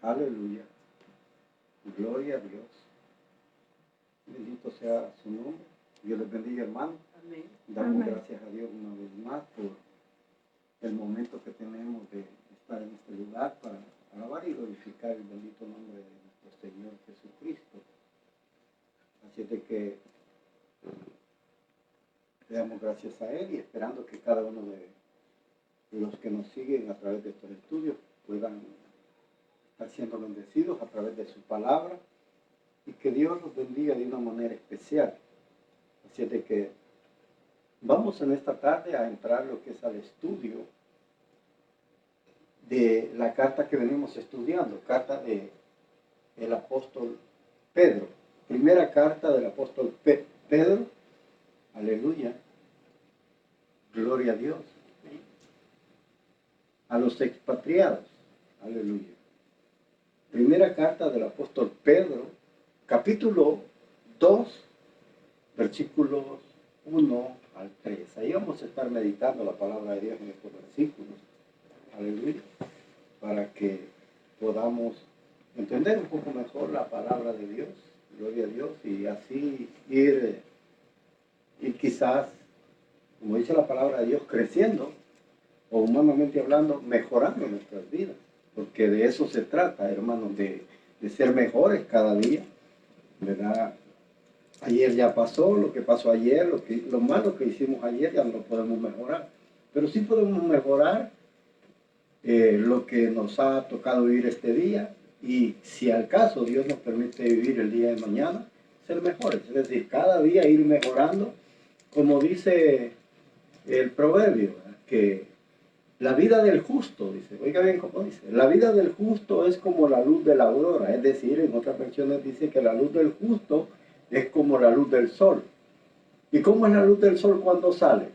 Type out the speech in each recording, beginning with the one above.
Aleluya. Gloria a Dios. Bendito sea su nombre. Dios les bendiga, hermano. Amén. Damos Amén. gracias a Dios una vez más por el momento que tenemos de estar en este lugar para alabar y glorificar el bendito nombre de nuestro Señor Jesucristo. Así es de que le damos gracias a Él y esperando que cada uno de los que nos siguen a través de estos estudios puedan estar siendo bendecidos a través de su palabra y que Dios los bendiga de una manera especial. Así es de que vamos en esta tarde a entrar lo que es al estudio de la carta que venimos estudiando, carta del apóstol Pedro. Primera carta del apóstol Pedro. Aleluya. Gloria a Dios. A los expatriados. Aleluya. Primera carta del apóstol Pedro, capítulo 2, versículos 1 al 3. Ahí vamos a estar meditando la palabra de Dios en estos versículos. Aleluya. Para que podamos entender un poco mejor la palabra de Dios. Gloria a Dios. Y así ir quizás, como dice la palabra de Dios, creciendo, o humanamente hablando, mejorando nuestras vidas. Porque de eso se trata, hermanos, de ser mejores cada día, ¿verdad? Ayer ya pasó, lo que pasó ayer, lo malo que hicimos ayer ya no lo podemos mejorar. Pero sí podemos mejorar lo que nos ha tocado vivir este día y si al caso Dios nos permite vivir el día de mañana, ser mejores. Es decir, cada día ir mejorando, como dice el proverbio, ¿verdad? Que la vida del justo, dice, oiga bien cómo dice, la vida del justo es como la luz de la aurora, es decir, en otras versiones dice que la luz del justo es como la luz del sol. ¿Y cómo es la luz del sol cuando sale?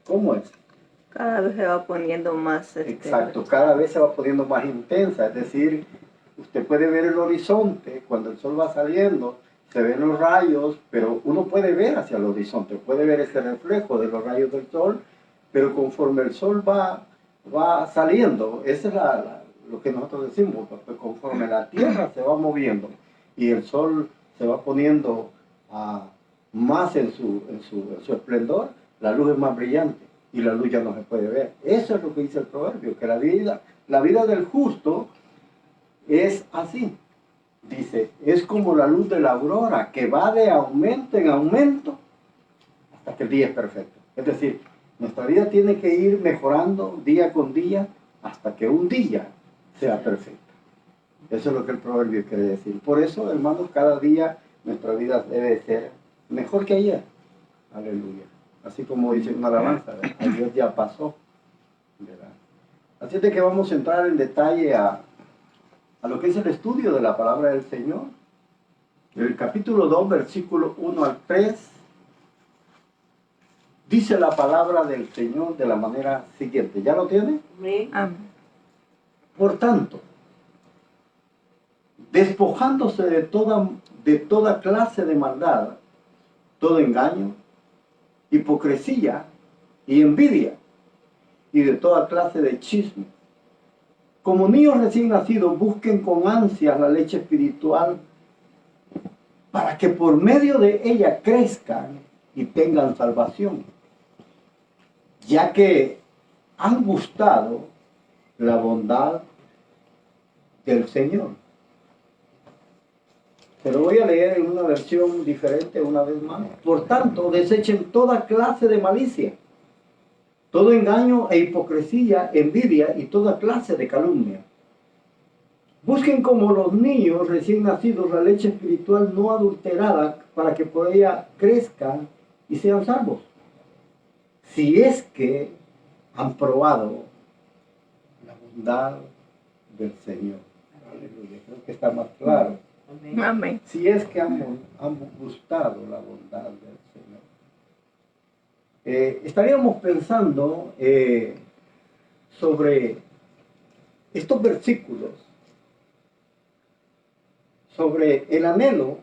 ¿Cómo es? Cada vez se va poniendo más... Exacto, cada vez se va poniendo más intensa, es decir, usted puede ver el horizonte, cuando el sol va saliendo, se ven los rayos, pero uno puede ver hacia el horizonte, puede ver ese reflejo de los rayos del sol, pero conforme el sol va saliendo, eso es lo que nosotros decimos, pues conforme la tierra se va moviendo y el sol se va poniendo más en su esplendor, la luz es más brillante y la luz ya no se puede ver. Eso es lo que dice el proverbio, que la vida del justo es así. Dice, es como la luz de la aurora que va de aumento en aumento hasta que el día es perfecto. Es decir, nuestra vida tiene que ir mejorando día con día hasta que un día sea perfecto. Eso es lo que el proverbio quiere decir. Por eso, hermanos, cada día nuestra vida debe ser mejor que ayer. Aleluya. Así como dice una alabanza, ¿verdad? Dios ya pasó, ¿verdad? Así es de que vamos a entrar en detalle a lo que es el estudio de la palabra del Señor. El capítulo 2, versículo 1 al 3. Dice la palabra del Señor de la manera siguiente. ¿Ya lo tiene? Amén. Por tanto, despojándose de toda clase de maldad, todo engaño, hipocresía y envidia, y de toda clase de chisme. Como niños recién nacidos, busquen con ansias la leche espiritual, para que por medio de ella crezcan y tengan salvación, ya que han gustado la bondad del Señor. Pero voy a leer en una versión diferente una vez más. Por tanto, desechen toda clase de malicia, todo engaño e hipocresía, envidia y toda clase de calumnia. Busquen como los niños recién nacidos la leche espiritual no adulterada, para que por ella crezcan y sean salvos, si es que han probado la bondad del Señor. Aleluya. Creo que está más claro. Amén. Si es que han gustado la bondad del Señor. Estaríamos pensando sobre estos versículos, sobre el anhelo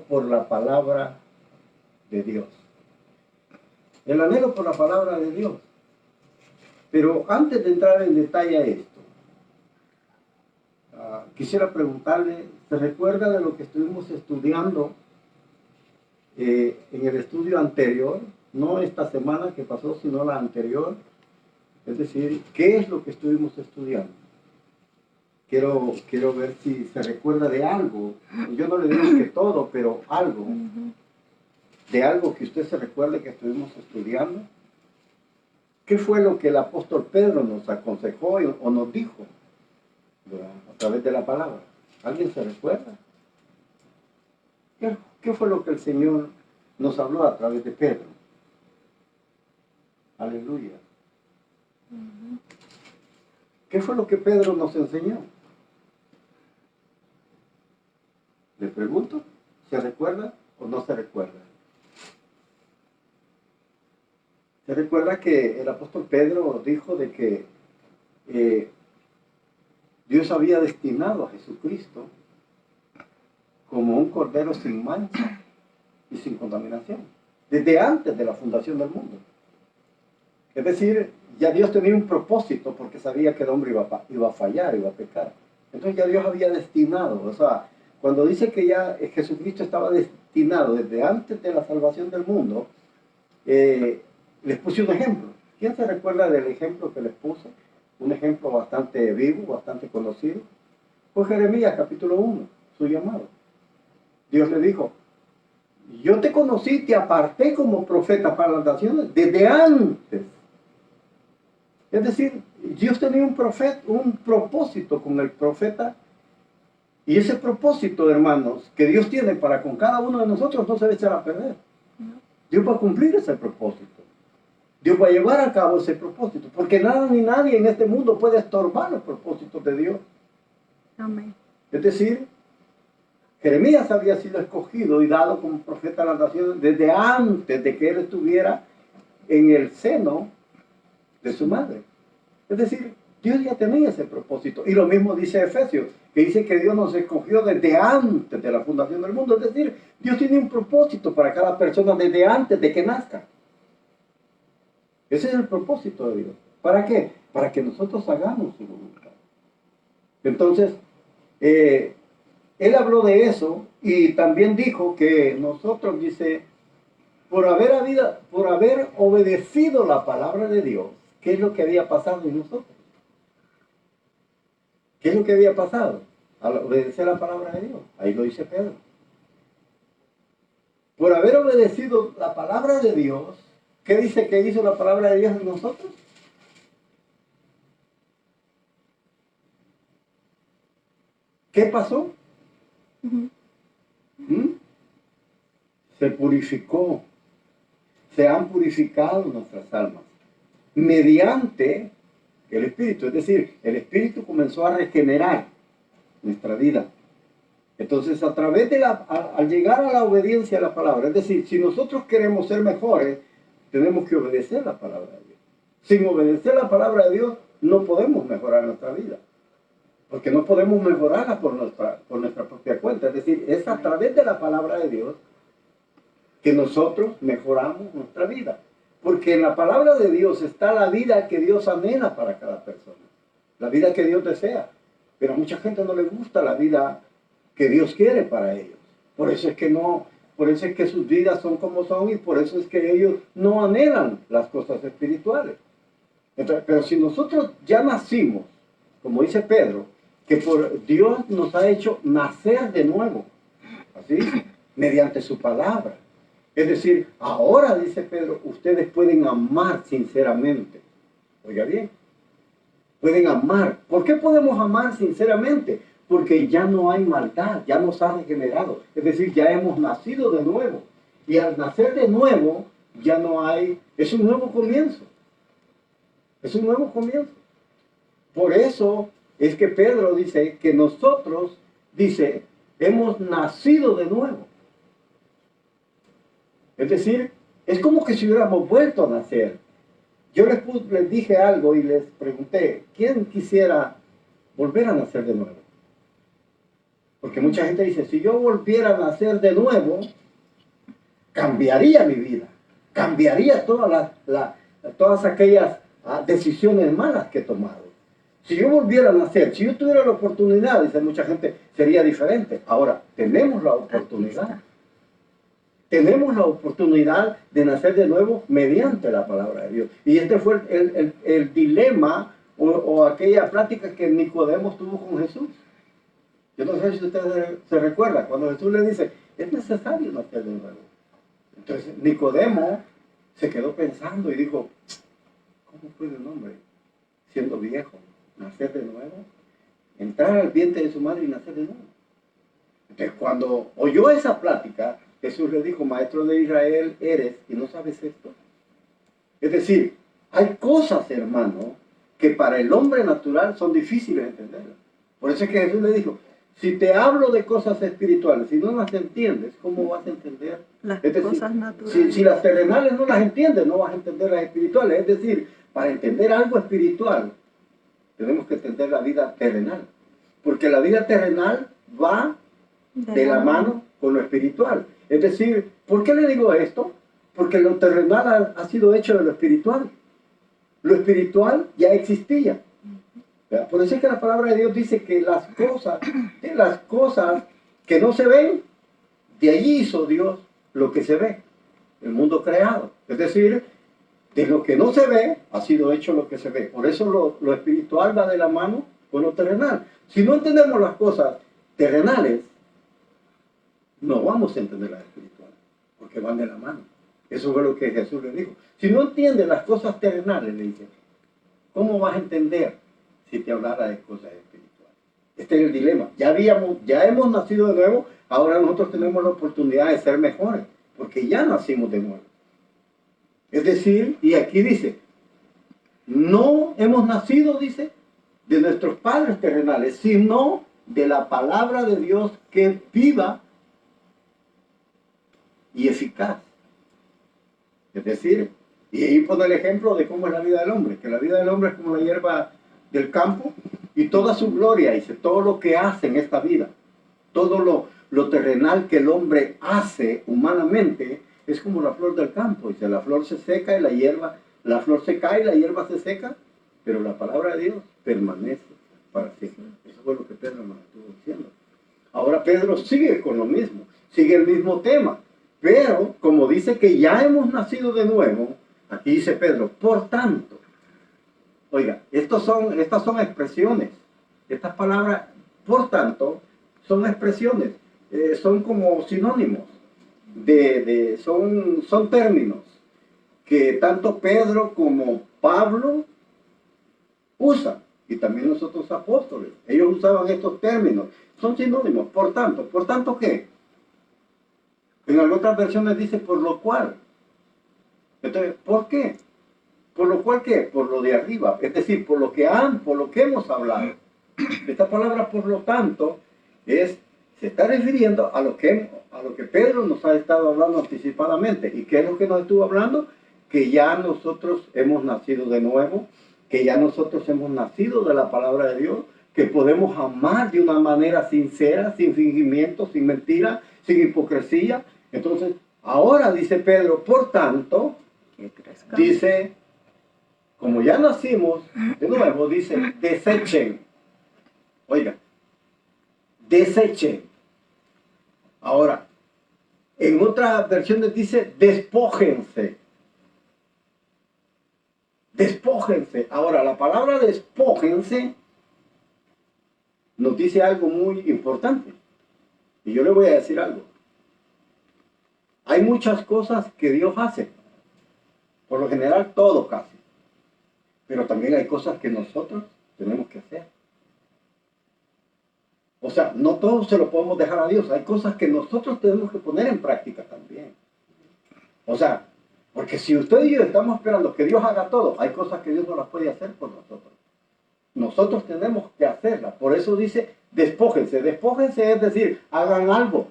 por la palabra de Dios. El anhelo por la palabra de Dios. Pero antes de entrar en detalle a esto, quisiera preguntarle, ¿se recuerda de lo que estuvimos estudiando en el estudio anterior? No esta semana que pasó, sino la anterior. Es decir, ¿qué es lo que estuvimos estudiando? Quiero ver si se recuerda de algo. Yo no le digo que todo, pero algo. De algo que usted se recuerde que estuvimos estudiando. ¿Qué fue lo que el apóstol Pedro nos aconsejó o nos dijo a través de la palabra? ¿Alguien se recuerda? ¿Qué fue lo que el Señor nos habló a través de Pedro? Aleluya. ¿Qué fue lo que Pedro nos enseñó? Le pregunto, ¿se recuerda o no se recuerda? ¿Se recuerda que el apóstol Pedro dijo de que Dios había destinado a Jesucristo como un cordero sin mancha y sin contaminación, desde antes de la fundación del mundo? Es decir, ya Dios tenía un propósito porque sabía que el hombre iba a fallar, iba a pecar. Entonces ya Dios había destinado, o sea, cuando dice que ya Jesucristo estaba destinado desde antes de la salvación del mundo, les puse un ejemplo. ¿Quién se recuerda del ejemplo que les puse? Un ejemplo bastante vivo, bastante conocido. Fue Jeremías capítulo 1, su llamado. Dios le dijo, yo te conocí, te aparté como profeta para las naciones desde antes. Es decir, Dios tenía un propósito con el profeta. Y ese propósito, hermanos, que Dios tiene para con cada uno de nosotros no se va a echar a perder. Dios va a cumplir ese propósito. Dios va a llevar a cabo ese propósito. Porque nada ni nadie en este mundo puede estorbar los propósitos de Dios. Amén. Es decir, Jeremías había sido escogido y dado como profeta a las naciones desde antes de que él estuviera en el seno de su madre. Es decir, Dios ya tenía ese propósito. Y lo mismo dice Efesios, que dice que Dios nos escogió desde antes de la fundación del mundo. Es decir, Dios tiene un propósito para cada persona desde antes de que nazca. Ese es el propósito de Dios. ¿Para qué? Para que nosotros hagamos su voluntad. Entonces, él habló de eso y también dijo que nosotros, dice, por haber obedecido la palabra de Dios, ¿qué es lo que había pasado en nosotros? ¿Qué es lo que había pasado? Al obedecer la palabra de Dios. Ahí lo dice Pedro. Por haber obedecido la palabra de Dios, ¿qué dice que hizo la palabra de Dios en nosotros? ¿Qué pasó? Se purificó. Se han purificado nuestras almas mediante el Espíritu. Es decir, el Espíritu comenzó a regenerar nuestra vida. Entonces, a través de al llegar a la obediencia a la palabra, es decir, si nosotros queremos ser mejores, tenemos que obedecer la palabra de Dios. Sin obedecer la palabra de Dios, no podemos mejorar nuestra vida. Porque no podemos mejorarla por nuestra propia cuenta. Es decir, es a través de la palabra de Dios que nosotros mejoramos nuestra vida. Porque en la palabra de Dios está la vida que Dios anhela para cada persona. La vida que Dios desea. Pero a mucha gente no le gusta la vida que Dios quiere para ellos. Por eso es que sus vidas son como son y por eso es que ellos no anhelan las cosas espirituales. Entonces, pero si nosotros ya nacimos, como dice Pedro, que por Dios nos ha hecho nacer de nuevo, así dice, mediante su palabra. Es decir, ahora, dice Pedro, ustedes pueden amar sinceramente. Oiga bien, pueden amar. ¿Por qué podemos amar sinceramente? Porque ya no hay maldad, ya nos ha regenerado. Es decir, ya hemos nacido de nuevo. Y al nacer de nuevo, ya no hay, es un nuevo comienzo. Es un nuevo comienzo. Por eso es que Pedro dice que nosotros, dice, hemos nacido de nuevo. Es decir, es como que si hubiéramos vuelto a nacer. Yo les dije algo y les pregunté, ¿quién quisiera volver a nacer de nuevo? Porque mucha gente dice, si yo volviera a nacer de nuevo, cambiaría mi vida, cambiaría todas aquellas decisiones malas que he tomado. Si yo volviera a nacer, si yo tuviera la oportunidad, dice mucha gente, sería diferente. Ahora, tenemos la oportunidad. Tenemos la oportunidad de nacer de nuevo mediante la palabra de Dios. Y este fue el dilema o aquella plática que Nicodemo tuvo con Jesús. Yo no sé si ustedes se recuerdan, cuando Jesús le dice, es necesario nacer de nuevo. Entonces Nicodemo se quedó pensando y dijo, ¿cómo puede un hombre, siendo viejo, nacer de nuevo? Entrar al vientre de su madre y nacer de nuevo. Entonces cuando oyó esa plática, Jesús le dijo, maestro de Israel eres y no sabes esto. Es decir, hay cosas, hermano, que para el hombre natural son difíciles de entender. Por eso es que Jesús le dijo, si te hablo de cosas espirituales, si no las entiendes, ¿cómo vas a entender? Las Es decir, cosas naturales. si las terrenales no las entiendes, no vas a entender las espirituales. Es decir, para entender algo espiritual, tenemos que entender la vida terrenal. Porque la vida terrenal va de la mano con lo espiritual. Es decir, ¿por qué le digo esto? Porque lo terrenal ha sido hecho de lo espiritual. Lo espiritual ya existía. ¿Verdad? Por eso es que la palabra de Dios dice que las cosas que no se ven, de allí hizo Dios lo que se ve, el mundo creado. Es decir, de lo que no se ve, ha sido hecho lo que se ve. Por eso lo espiritual va de la mano con lo terrenal. Si no entendemos las cosas terrenales, no vamos a entender las espirituales, porque van de la mano. Eso fue lo que Jesús le dijo. Si no entiendes las cosas terrenales, le dice, ¿cómo vas a entender si te hablara de cosas espirituales? Este es el dilema. Ya hemos nacido de nuevo, ahora nosotros tenemos la oportunidad de ser mejores, porque ya nacimos de nuevo. Es decir, y aquí dice, no hemos nacido, dice, de nuestros padres terrenales, sino de la palabra de Dios que es viva y eficaz. Es decir, y ahí pone el ejemplo de cómo es la vida del hombre, que la vida del hombre es como la hierba del campo y toda su gloria, dice, todo lo que hace en esta vida, todo lo terrenal que el hombre hace humanamente, es como la flor del campo, dice, la flor se seca y la flor se cae y la hierba se seca, pero la palabra de Dios permanece para siempre. Eso fue lo que Pedro nos estuvo diciendo. Ahora Pedro sigue con lo mismo, sigue el mismo tema, pero como dice que ya hemos nacido de nuevo, aquí dice Pedro, por tanto, oiga, estas son expresiones, estas palabras, por tanto, son expresiones, son como sinónimos, son términos que tanto Pedro como Pablo usan, y también los otros apóstoles, ellos usaban estos términos, son sinónimos, por tanto ¿qué? En algunas versiones dice por lo cual. Entonces, ¿por qué? ¿Por lo cual qué? Por lo de arriba, es decir, por lo que hemos hablado. Esta palabra por lo tanto se está refiriendo a lo que Pedro nos ha estado hablando anticipadamente. ¿Y qué es lo que nos estuvo hablando? Que ya nosotros hemos nacido de nuevo, que ya nosotros hemos nacido de la palabra de Dios, que podemos amar de una manera sincera, sin fingimiento, sin mentira, sin hipocresía. Entonces, ahora dice Pedro, por tanto, dice, como ya nacimos de nuevo, dice, desechen. Oiga, desechen. Ahora, en otras versiones dice, despójense. Despójense. Ahora, la palabra despójense nos dice algo muy importante. Y yo le voy a decir algo. Hay muchas cosas que Dios hace. Por lo general, todo casi. Pero también hay cosas que nosotros tenemos que hacer. O sea, no todo se lo podemos dejar a Dios. Hay cosas que nosotros tenemos que poner en práctica también. O sea, porque si usted y yo estamos esperando que Dios haga todo, hay cosas que Dios no las puede hacer por nosotros. Nosotros tenemos que hacerlas. Por eso dice, despójense. Despójense es decir, hagan algo.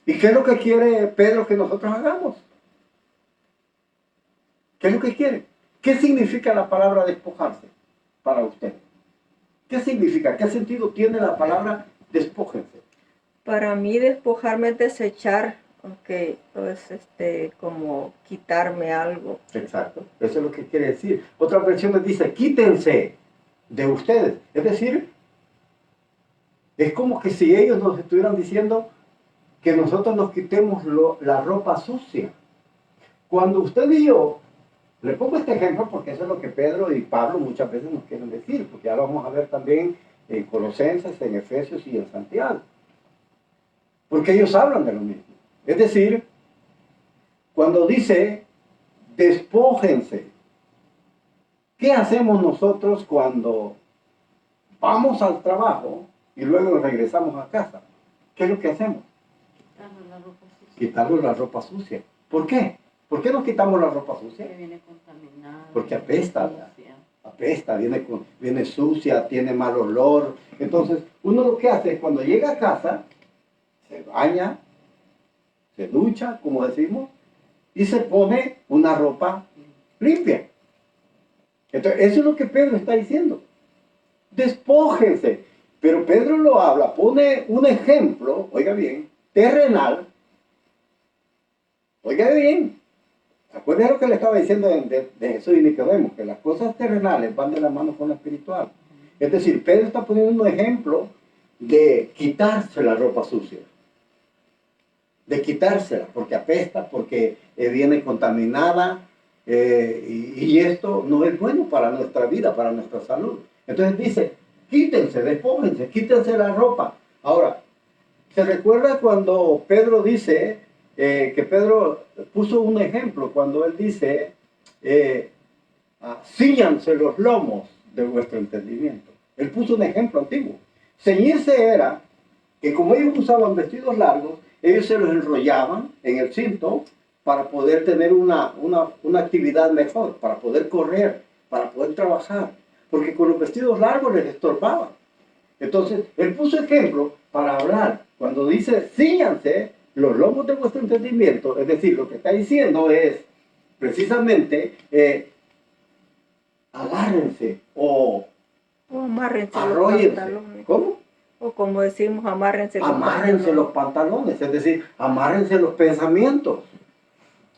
¿Y qué es lo que quiere Pedro que nosotros hagamos? ¿Qué es lo que quiere? ¿Qué significa la palabra despojarse para usted? ¿Qué significa? ¿Qué sentido tiene la palabra despójense? Para mí despojarme es desechar Ok, pues como quitarme algo. Exacto, eso es lo que quiere decir. Otra versión dice, quítense de ustedes. Es decir, es como que si ellos nos estuvieran diciendo que nosotros nos quitemos la ropa sucia. Cuando usted y yo, le pongo este ejemplo porque eso es lo que Pedro y Pablo muchas veces nos quieren decir, porque ya lo vamos a ver también en Colosenses, en Efesios y en Santiago. Porque ellos hablan de lo mismo. Es decir, cuando dice, despójense, ¿qué hacemos nosotros cuando vamos al trabajo y luego regresamos a casa? ¿Qué es lo que hacemos? Quitarnos la ropa sucia. ¿Por qué? ¿Por qué nos quitamos la ropa sucia? Que viene contaminada. Porque apesta, apesta, viene sucia, tiene mal olor. Entonces, uno lo que hace es cuando llega a casa, se baña, se ducha, como decimos, y se pone una ropa limpia. Entonces, eso es lo que Pedro está diciendo. Despójense. Pero Pedro lo habla, pone un ejemplo, oiga bien, terrenal. Oiga bien. Acuérdense lo que le estaba diciendo de Jesús y Nicodemo, que las cosas terrenales van de la mano con lo espiritual. Es decir, Pedro está poniendo un ejemplo de quitarse la ropa sucia. De quitársela, porque apesta, porque viene contaminada, y esto no es bueno para nuestra vida, para nuestra salud. Entonces dice, quítense, despójense, quítense la ropa. Ahora, ¿se recuerda cuando Pedro dice, que Pedro puso un ejemplo, cuando él dice, cíñanse los lomos de vuestro entendimiento? Él puso un ejemplo antiguo. Ceñirse era que como ellos usaban vestidos largos, ellos se los enrollaban en el cinto para poder tener una actividad mejor, para poder correr, para poder trabajar, porque con los vestidos largos les estorbaban. Entonces, él puso ejemplo para hablar. Cuando dice, cíñanse los lomos de vuestro entendimiento, es decir, lo que está diciendo es, precisamente, agárrense o amárrense los arróllense. pantalones. ¿Cómo? O como decimos, amárrense los pantalones, es decir, amárrense los pensamientos.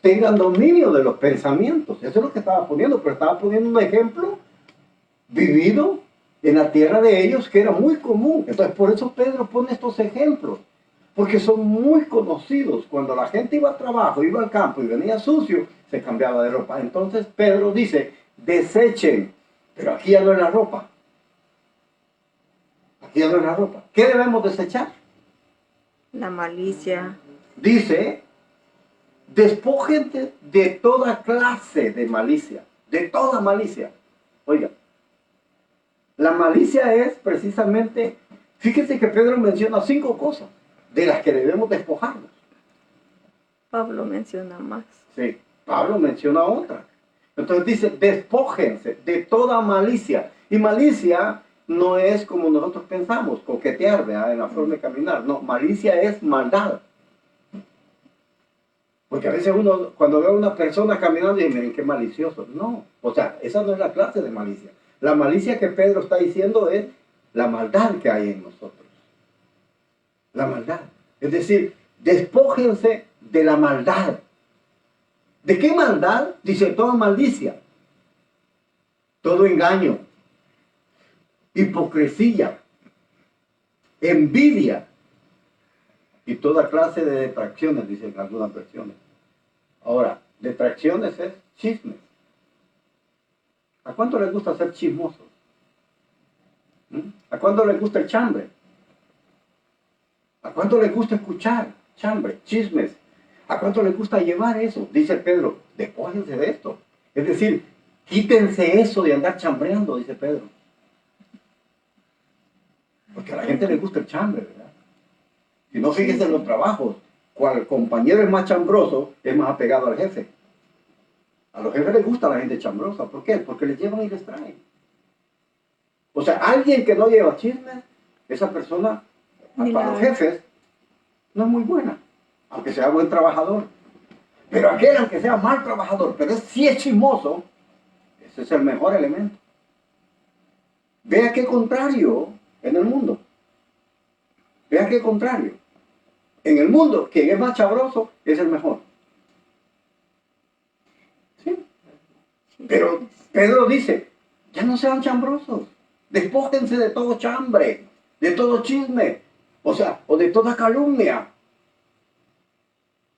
Tengan dominio de los pensamientos. Eso es lo que estaba poniendo, pero estaba poniendo un ejemplo vivido en la tierra de ellos que era muy común. Entonces, por eso Pedro pone estos ejemplos, porque son muy conocidos. Cuando la gente iba al trabajo, iba al campo y venía sucio, se cambiaba de ropa. Entonces Pedro dice, desechen, pero aquí ya no es la ropa. Aquí ya no es la ropa. ¿Qué debemos desechar? La malicia. Dice, despójense de toda clase de malicia, de toda malicia. Oiga, la malicia es precisamente, fíjense que Pedro menciona 5 cosas de las que debemos despojarnos. Pablo menciona más. Sí, Pablo menciona otra. Entonces dice, despójense de toda malicia. Y malicia no es como nosotros pensamos, coquetear, ¿verdad? En la forma de caminar. No, malicia es maldad. Porque a veces uno, cuando ve a una persona caminando, dice, miren qué malicioso. No, o sea, esa no es la clase de malicia. La malicia que Pedro está diciendo es la maldad que hay en nosotros. La maldad. Es decir, despójense de la maldad. ¿De qué maldad? Dice, toda malicia, todo engaño, hipocresía, envidia y toda clase de detracciones, dicen algunas versiones. Ahora, detracciones es chismes. ¿A cuánto les gusta ser chismosos? ¿A cuánto les gusta el chambre? ¿A cuánto les gusta escuchar chambre, chismes? ¿A cuánto les gusta llevar eso? Dice Pedro, despójense de esto. Es decir, quítense eso de andar chambreando, dice Pedro. Porque a la gente le gusta el chambre, ¿verdad? Si no, fíjense en los trabajos. Cual compañero es más chambroso, es más apegado al jefe. A los jefes les gusta la gente chambrosa. ¿Por qué? Porque les llevan y les traen. O sea, alguien que no lleva chismes, esa persona, para los jefes, no es muy buena. Aunque sea buen trabajador. Pero aquel, aunque sea mal trabajador, pero sí es chismoso, ese es el mejor elemento. Vea qué contrario en el mundo. Vea qué contrario. En el mundo, quien es más chabroso es el mejor. ¿Sí? Pero Pedro dice, ya no sean chambrosos, despójense de todo chambre, de todo chisme, o sea, o de toda calumnia.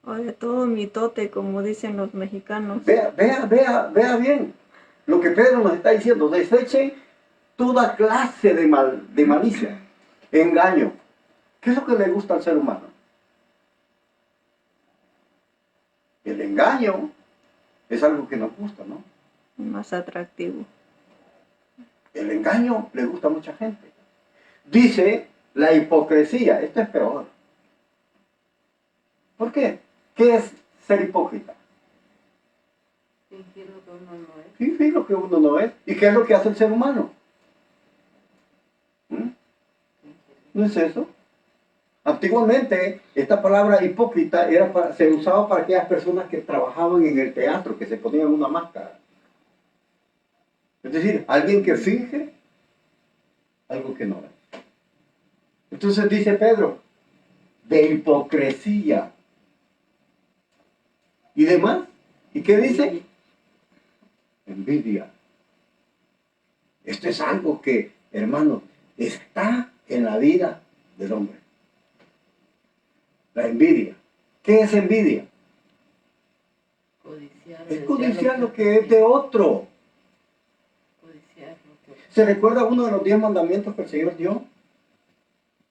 O de todo mitote, como dicen los mexicanos. Vea bien lo que Pedro nos está diciendo, desechen toda clase de malicia, engaño. ¿Qué es lo que le gusta al ser humano? El engaño es algo que nos gusta, ¿no? Más atractivo. El engaño le gusta a mucha gente. Dice la hipocresía, esto es peor. ¿Por qué? ¿Qué es ser hipócrita? Fingir lo que uno no es. Fingir lo que uno no es. ¿Y qué es lo que hace el ser humano? ¿No es eso? Antiguamente, esta palabra hipócrita se usaba para aquellas personas que trabajaban en el teatro, que se ponían una máscara. Es decir, alguien que finge algo que no es. Entonces dice Pedro, de hipocresía. ¿Y demás? ¿Y qué dice? Envidia. Esto es algo que, hermano, está en la vida del hombre. La envidia. ¿Qué es envidia? Codiciar. Es codiciar lo que es de otro. Codiciar lo que... ¿Se recuerda uno de los 10 mandamientos que el Señor dio?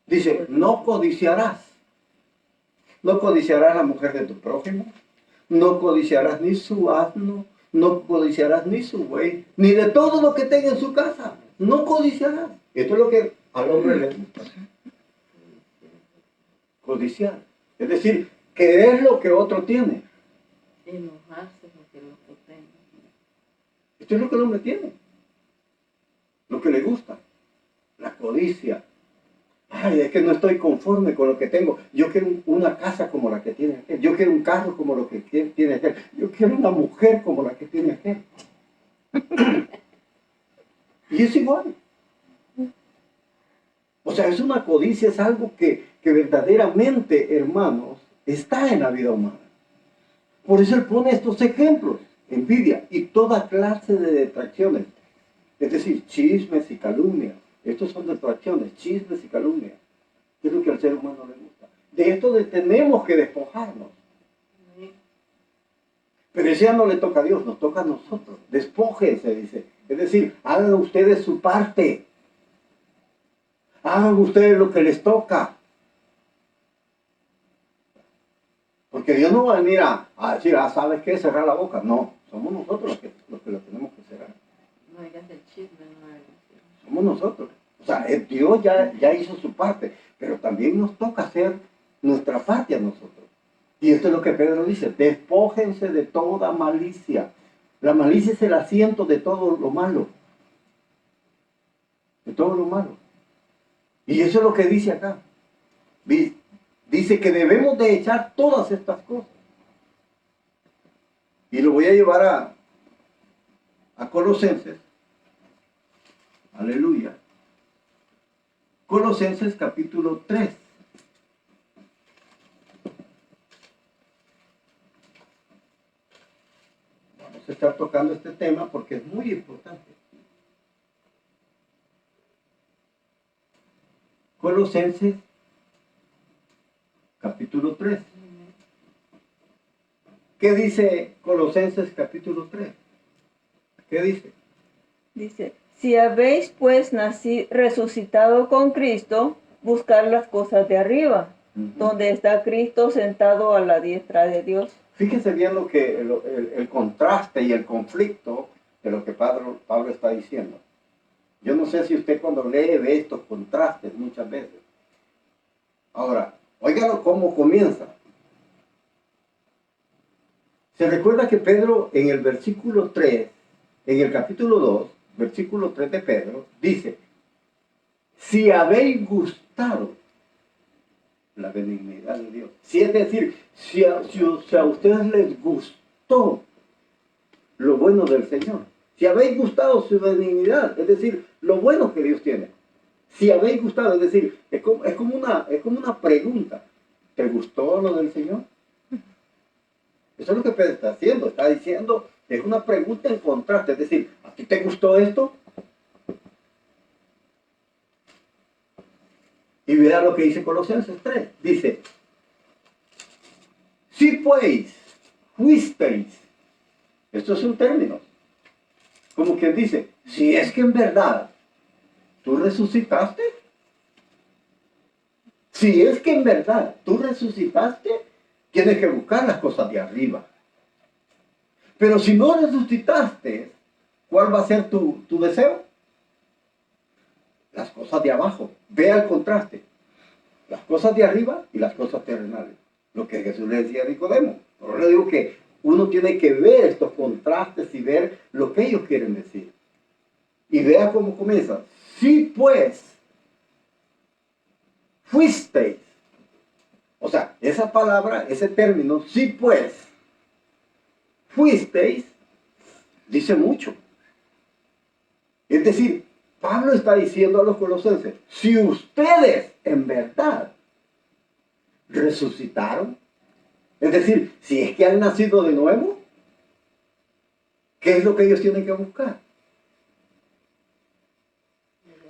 Dice, no codiciarás. No codiciarás la mujer de tu prójimo. No codiciarás ni su asno. No codiciarás ni su buey. Ni de todo lo que tenga en su casa. No codiciarás. Esto es lo que al hombre le gusta. Codiciar. Es decir, querer lo que otro tiene. Enojarse porque lo que tenga. Esto es lo que el hombre tiene. Lo que le gusta. La codicia. Ay, es que no estoy conforme con lo que tengo. Yo quiero una casa como la que tiene aquel. Yo quiero un carro como lo que tiene aquel. Yo quiero una mujer como la que tiene aquel. Y es igual. O sea, es una codicia, es algo que verdaderamente, hermanos, está en la vida humana. Por eso él pone estos ejemplos. Envidia y toda clase de detracciones. Es decir, chismes y calumnias. Estos son detracciones, chismes y calumnias. ¿Qué es lo que al ser humano le gusta? De esto tenemos que despojarnos. Pero eso ya no le toca a Dios, nos toca a nosotros. Despójense, dice. Es decir, hagan ustedes su parte. Hagan ustedes lo que les toca. Porque Dios no va a venir a decir, ¿sabes qué? Cerrar la boca. No, somos nosotros los que lo tenemos que cerrar. No digas el chisme, no hagas. Somos nosotros. O sea, Dios ya hizo su parte, pero también nos toca hacer nuestra parte a nosotros. Y esto es lo que Pedro dice, despójense de toda malicia. La malicia es el asiento de todo lo malo. De todo lo malo. Y eso es lo que dice acá. Dice que debemos de echar todas estas cosas. Y lo voy a llevar a Colosenses. Aleluya. Colosenses capítulo 3. Vamos a estar tocando este tema porque es muy importante. Colosenses capítulo 3. ¿Qué dice Colosenses capítulo 3? ¿Qué dice? Dice, si habéis pues resucitado con Cristo, buscar las cosas de arriba, donde está Cristo sentado a la diestra de Dios. Fíjese bien lo que el contraste y el conflicto de lo que Pablo está diciendo. Yo no sé si usted cuando lee ve estos contrastes muchas veces. Ahora, óigalo cómo comienza. Se recuerda que Pedro en el versículo 3, en el capítulo 2, versículo 3 de Pedro, dice, si habéis gustado la benignidad de Dios. Si es decir, si a ustedes les gustó lo bueno del Señor, si habéis gustado su benignidad, es decir, lo bueno que Dios tiene. Si habéis gustado, es decir, es como una pregunta. ¿Te gustó lo del Señor? Eso es lo que Pedro está haciendo. Está diciendo, es una pregunta en contraste. Es decir, ¿a ti te gustó esto? Y vea lo que dice Colosenses 3. Dice, si pues fuisteis, esto es un término, como quien dice, si es que en verdad tú resucitaste, si es que en verdad tú resucitaste, tienes que buscar las cosas de arriba. Pero si no resucitaste, ¿cuál va a ser tu deseo? Las cosas de abajo. Vea el contraste. Las cosas de arriba y las cosas terrenales. Lo que Jesús le decía a Nicodemo. Ahora le digo que uno tiene que ver estos contrastes y ver lo que ellos quieren decir. Y vea cómo comienza. Si pues fuisteis. O sea, esa palabra, ese término, si pues fuisteis, dice mucho. Es decir, Pablo está diciendo a los colosenses, si ustedes en verdad resucitaron, es decir, si es que han nacido de nuevo, ¿qué es lo que ellos tienen que buscar?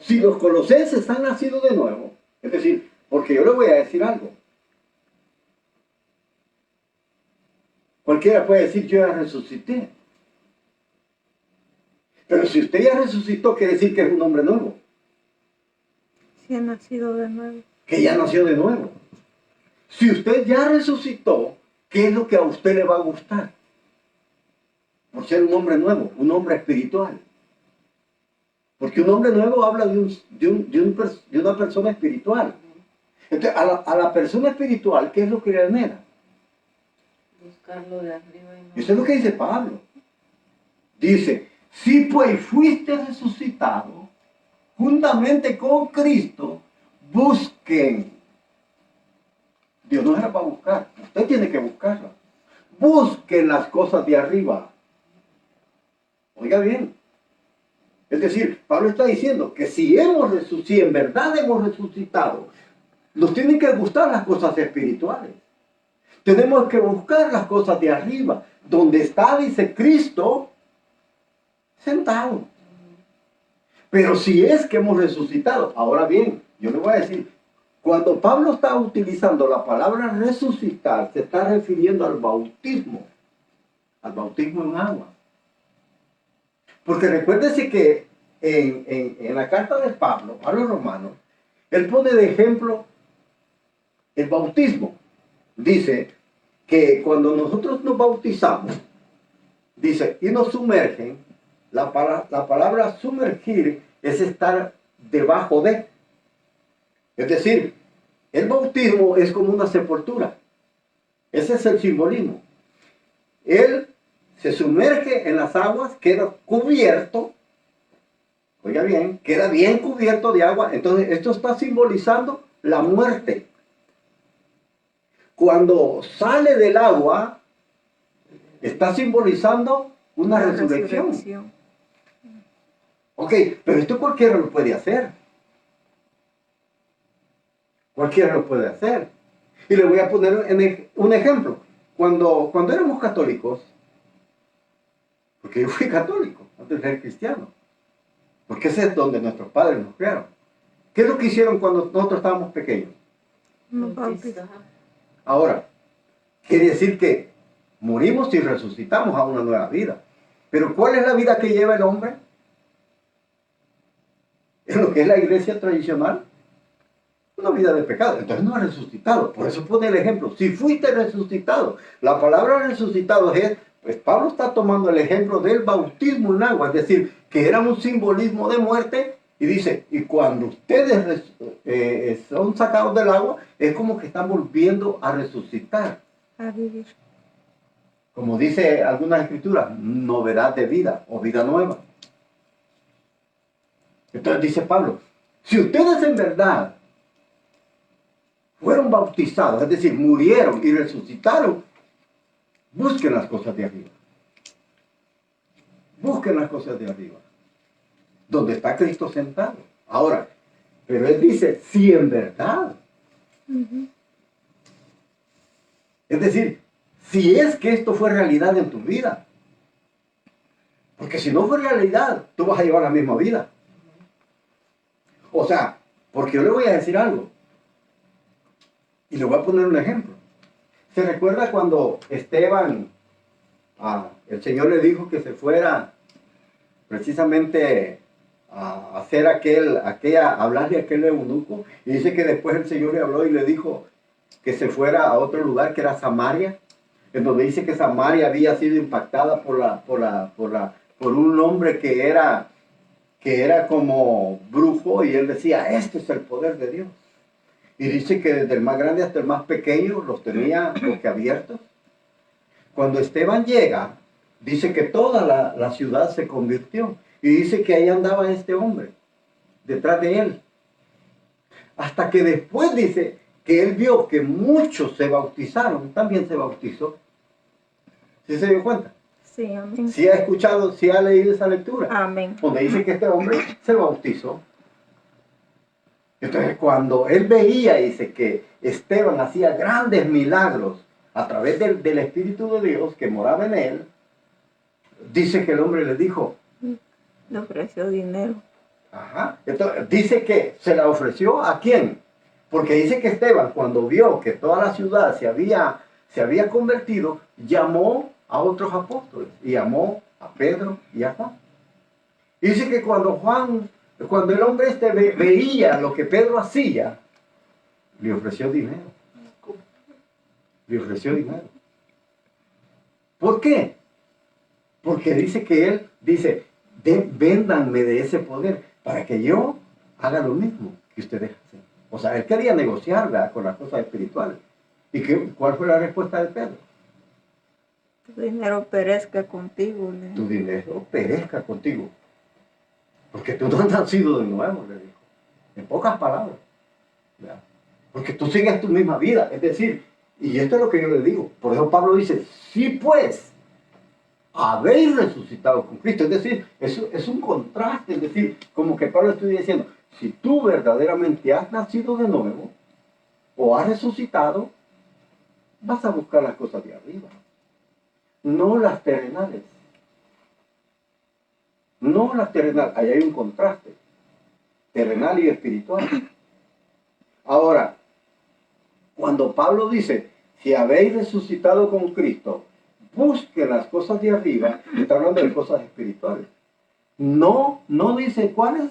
Si los colosenses han nacido de nuevo, es decir, porque yo le voy a decir algo. Cualquiera puede decir, yo ya resucité. Pero si usted ya resucitó, quiere decir que es un hombre nuevo. Si ha nacido de nuevo. Que ya nació de nuevo. Si usted ya resucitó, ¿qué es lo que a usted le va a gustar? Por ser un hombre nuevo, un hombre espiritual. Porque un hombre nuevo habla de una persona espiritual. Entonces, a la persona espiritual, ¿qué es lo que le anhela? Buscarlo de arriba y no. Eso es lo que dice Pablo. Dice, si pues fuiste resucitado, juntamente con Cristo, busquen. Dios no era para buscar, usted tiene que buscarla. Busquen las cosas de arriba. Oiga bien. Es decir, Pablo está diciendo que si en verdad hemos resucitado, nos tienen que gustar las cosas espirituales. Tenemos que buscar las cosas de arriba, donde está, dice Cristo, sentado. Pero si es que hemos resucitado, ahora bien, yo le voy a decir, cuando Pablo está utilizando la palabra resucitar, se está refiriendo al bautismo en agua. Porque recuérdese que en la carta de Pablo a los romanos, él pone de ejemplo el bautismo. Dice que cuando nosotros nos bautizamos, dice, y nos sumergen, la palabra sumergir es estar debajo de. Es decir, el bautismo es como una sepultura. Ese es el simbolismo. Él se sumerge en las aguas, queda cubierto, oiga bien, queda bien cubierto de agua. Entonces, esto está simbolizando la muerte. Cuando sale del agua, está simbolizando una resurrección. Ok, pero esto cualquiera lo puede hacer. Cualquiera lo puede hacer. Y le voy a poner un ejemplo. Cuando éramos católicos, porque yo fui católico antes de ser cristiano, porque ese es donde nuestros padres nos criaron. ¿Qué es lo que hicieron cuando nosotros estábamos pequeños? Ahora, quiere decir que morimos y resucitamos a una nueva vida. Pero ¿cuál es la vida que lleva el hombre? En lo que es la iglesia tradicional, una vida de pecado. Entonces no ha resucitado. Por eso pone el ejemplo. Si fuiste resucitado, la palabra resucitado es, pues Pablo está tomando el ejemplo del bautismo en agua, es decir, que era un simbolismo de muerte, y dice, y cuando ustedes son sacados del agua, es como que están volviendo a resucitar. A vivir. Como dice algunas escrituras, novedad de vida o vida nueva. Entonces dice Pablo, si ustedes en verdad fueron bautizados, es decir, murieron y resucitaron, busquen las cosas de arriba. Busquen las cosas de arriba. Donde está Cristo sentado. Ahora, pero él dice, si en verdad. Es decir, si es que esto fue realidad en tu vida. Porque si no fue realidad, tú vas a llevar la misma vida. O sea, porque yo le voy a decir algo. Y le voy a poner un ejemplo. ¿Se recuerda cuando Esteban, el Señor le dijo que se fuera precisamente a hacer hablarle a aquel eunuco? Y dice que después el Señor le habló y le dijo que se fuera a otro lugar que era Samaria, en donde dice que Samaria había sido impactada por un hombre que era como brujo, y él decía, este es el poder de Dios. Y dice que desde el más grande hasta el más pequeño los tenía boquiabiertos. Cuando Esteban llega, dice que toda la ciudad se convirtió. Y dice que ahí andaba este hombre, detrás de él. Hasta que después dice que él vio que muchos se bautizaron, también se bautizó. ¿Sí se dio cuenta? Sí, amén. ¿Sí ha escuchado, sí ha leído esa lectura? Amén. Donde dice que este hombre se bautizó. Entonces, cuando él veía, dice que Esteban hacía grandes milagros a través del Espíritu de Dios que moraba en él, dice que el hombre le dijo, Le ofreció dinero. ajá. Entonces, dice que se la ofreció ¿a quién? Porque dice que Esteban, cuando vio que toda la ciudad se había convertido, llamó a otros apóstoles y llamó a Pedro y a Juan. Y dice que cuando el hombre veía lo que Pedro hacía, le ofreció dinero. Le ofreció dinero. ¿Por qué? Porque dice que él dice, véndanme de ese poder para que yo haga lo mismo que ustedes hacen. O sea, él quería negociar, ¿verdad?, con las cosas espirituales. ¿Y cuál fue la respuesta de Pedro? Tu dinero perezca contigo. Tu dinero perezca contigo. Porque tú no has nacido de nuevo, le dijo. En pocas palabras. ¿Verdad? Porque tú sigues tu misma vida. Es decir, y esto es lo que yo le digo. Por eso Pablo dice, sí pues, habéis resucitado con Cristo. Es decir, es un contraste. Es decir, como que Pablo estuviera diciendo, si tú verdaderamente has nacido de nuevo, o has resucitado, vas a buscar las cosas de arriba. No las terrenales. No las terrenales. Ahí hay un contraste. Terrenal y espiritual. Ahora, cuando Pablo dice, si habéis resucitado con Cristo, busquen las cosas de arriba, está hablando de cosas espirituales. No dice cuáles.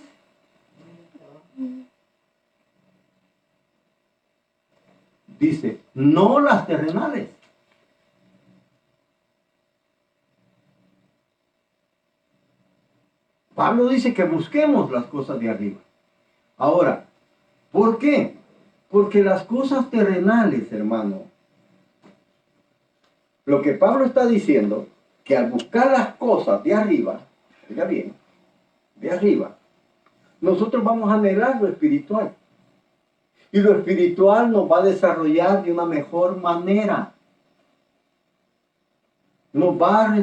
Dice, no las terrenales. Pablo dice que busquemos las cosas de arriba. Ahora, ¿por qué? Porque las cosas terrenales, hermano, lo que Pablo está diciendo, que al buscar las cosas de arriba, oiga bien, de arriba, nosotros vamos a anhelar lo espiritual. Y lo espiritual nos va a desarrollar de una mejor manera. Nos va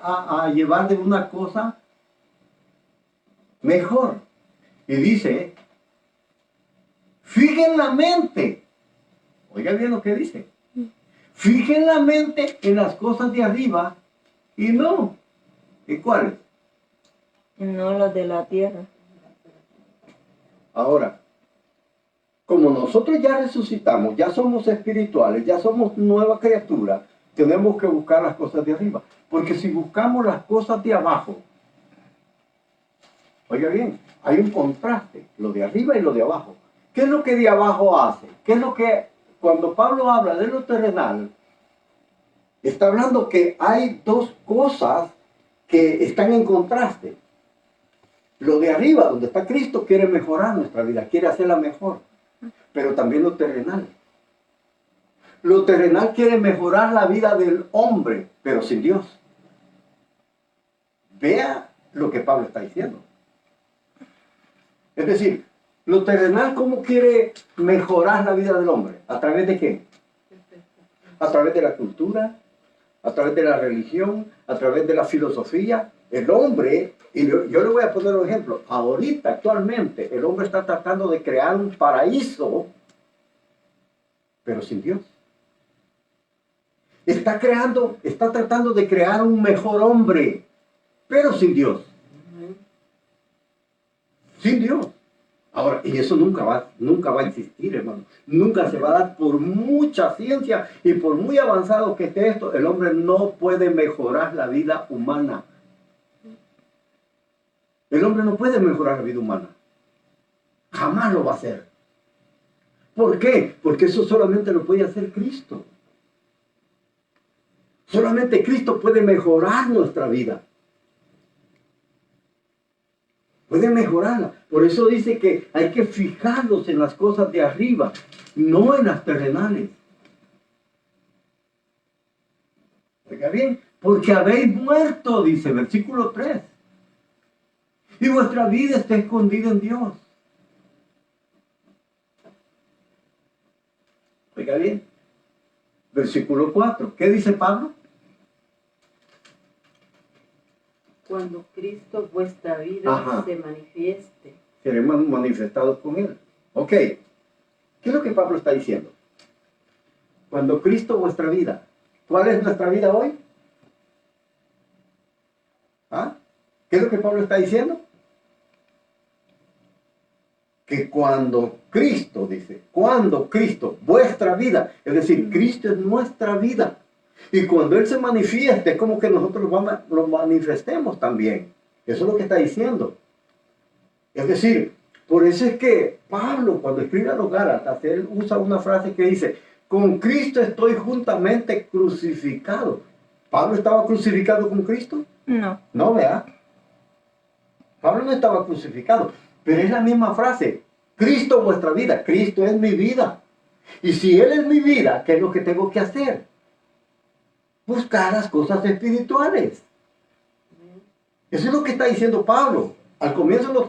a llevar de una cosa mejor. Y dice, fijen la mente. Oiga bien lo que dice. Fijen la mente en las cosas de arriba y no. ¿En cuáles? No las de la tierra. Ahora, como nosotros ya resucitamos, ya somos espirituales, ya somos nueva criatura, tenemos que buscar las cosas de arriba. Porque si buscamos las cosas de abajo, oiga bien, hay un contraste, lo de arriba y lo de abajo. ¿Qué es lo que de abajo hace? ¿Qué es lo que, cuando Pablo habla de lo terrenal, está hablando que hay dos cosas que están en contraste? Lo de arriba, donde está Cristo, quiere mejorar nuestra vida, quiere hacerla mejor. Pero también lo terrenal. Lo terrenal quiere mejorar la vida del hombre, pero sin Dios. Vea lo que Pablo está diciendo. Es decir, lo terrenal, ¿cómo quiere mejorar la vida del hombre? ¿A través de qué? A través de la cultura, a través de la religión, a través de la filosofía. El hombre, y yo le voy a poner un ejemplo, ahorita, actualmente, el hombre está tratando de crear un paraíso, pero sin Dios. está tratando de crear un mejor hombre, pero sin Dios. Sin Dios. Ahora, y eso nunca va a existir, hermano. Nunca se va a dar por mucha ciencia y por muy avanzado que esté esto, el hombre no puede mejorar la vida humana. El hombre no puede mejorar la vida humana. Jamás lo va a hacer. ¿Por qué? Porque eso solamente lo puede hacer Cristo. Solamente Cristo puede mejorar nuestra vida. Puede mejorarla. Por eso dice que hay que fijarnos en las cosas de arriba, no en las terrenales. Oiga bien, porque habéis muerto, dice versículo 3. Y vuestra vida está escondida en Dios. Oiga bien, versículo 4. ¿Qué dice Pablo? Cuando Cristo vuestra vida se manifieste. Seremos manifestados con Él. Ok. ¿Qué es lo que Pablo está diciendo? Cuando Cristo vuestra vida. ¿Cuál es nuestra vida hoy? ¿Ah? ¿Qué es lo que Pablo está diciendo? Que cuando Cristo, dice, cuando Cristo, vuestra vida, es decir, Cristo es nuestra vida. Y cuando Él se manifieste, es como que nosotros lo manifestemos también. Eso es lo que está diciendo. Es decir, por eso es que Pablo, cuando escribe a los Gálatas, él usa una frase que dice, con Cristo estoy juntamente crucificado. ¿Pablo estaba crucificado con Cristo? No. No, ¿verdad? Pablo no estaba crucificado, pero es la misma frase. Cristo vuestra vida, Cristo es mi vida. Y si Él es mi vida, ¿qué es lo que tengo que hacer? Buscar las cosas espirituales. Eso es lo que está diciendo Pablo. Al comienzo lo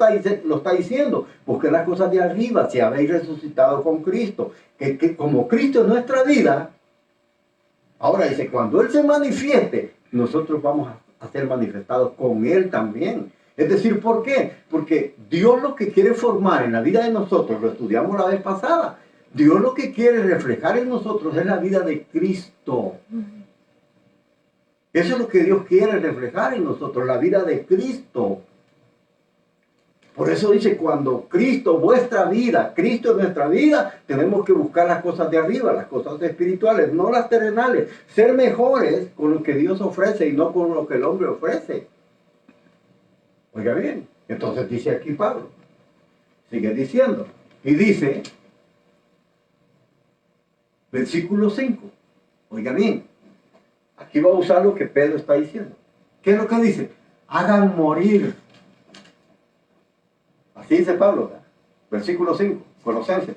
está diciendo, busquen las cosas de arriba, si habéis resucitado con Cristo. Que como Cristo es nuestra vida, ahora dice, cuando Él se manifieste, nosotros vamos a ser manifestados con Él también. Es decir, ¿por qué? Porque Dios lo que quiere formar en la vida de nosotros, lo estudiamos la vez pasada, Dios lo que quiere reflejar en nosotros es la vida de Cristo. Eso es lo que Dios quiere reflejar en nosotros, la vida de Cristo. Por eso dice, cuando Cristo, vuestra vida, Cristo es nuestra vida, tenemos que buscar las cosas de arriba, las cosas espirituales, no las terrenales. Ser mejores con lo que Dios ofrece y no con lo que el hombre ofrece. Oiga bien, entonces dice aquí Pablo, sigue diciendo, y dice, versículo 5, oiga bien, aquí va a usar lo que Pedro está diciendo. ¿Qué es lo que dice? Hagan morir. Así dice Pablo, ¿verdad? Versículo 5, Colosenses.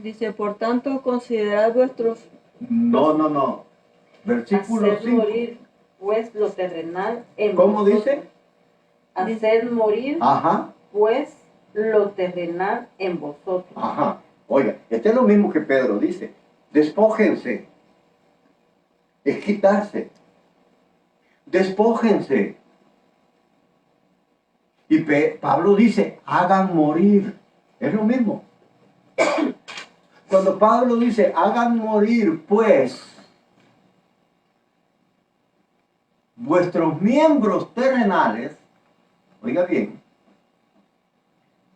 Dice, por tanto, considerad vuestros... No. Versículo Hacer 5. morir, pues, lo terrenal en ¿Cómo vosotros. dice? Hacer morir, Ajá. pues, lo terrenal en vosotros. Ajá. Oiga, este es lo mismo que Pedro dice. Despójense. Es quitarse. Despójense. Y Pablo dice, hagan morir. Es lo mismo. Cuando Pablo dice, hagan morir, pues, vuestros miembros terrenales, oiga bien,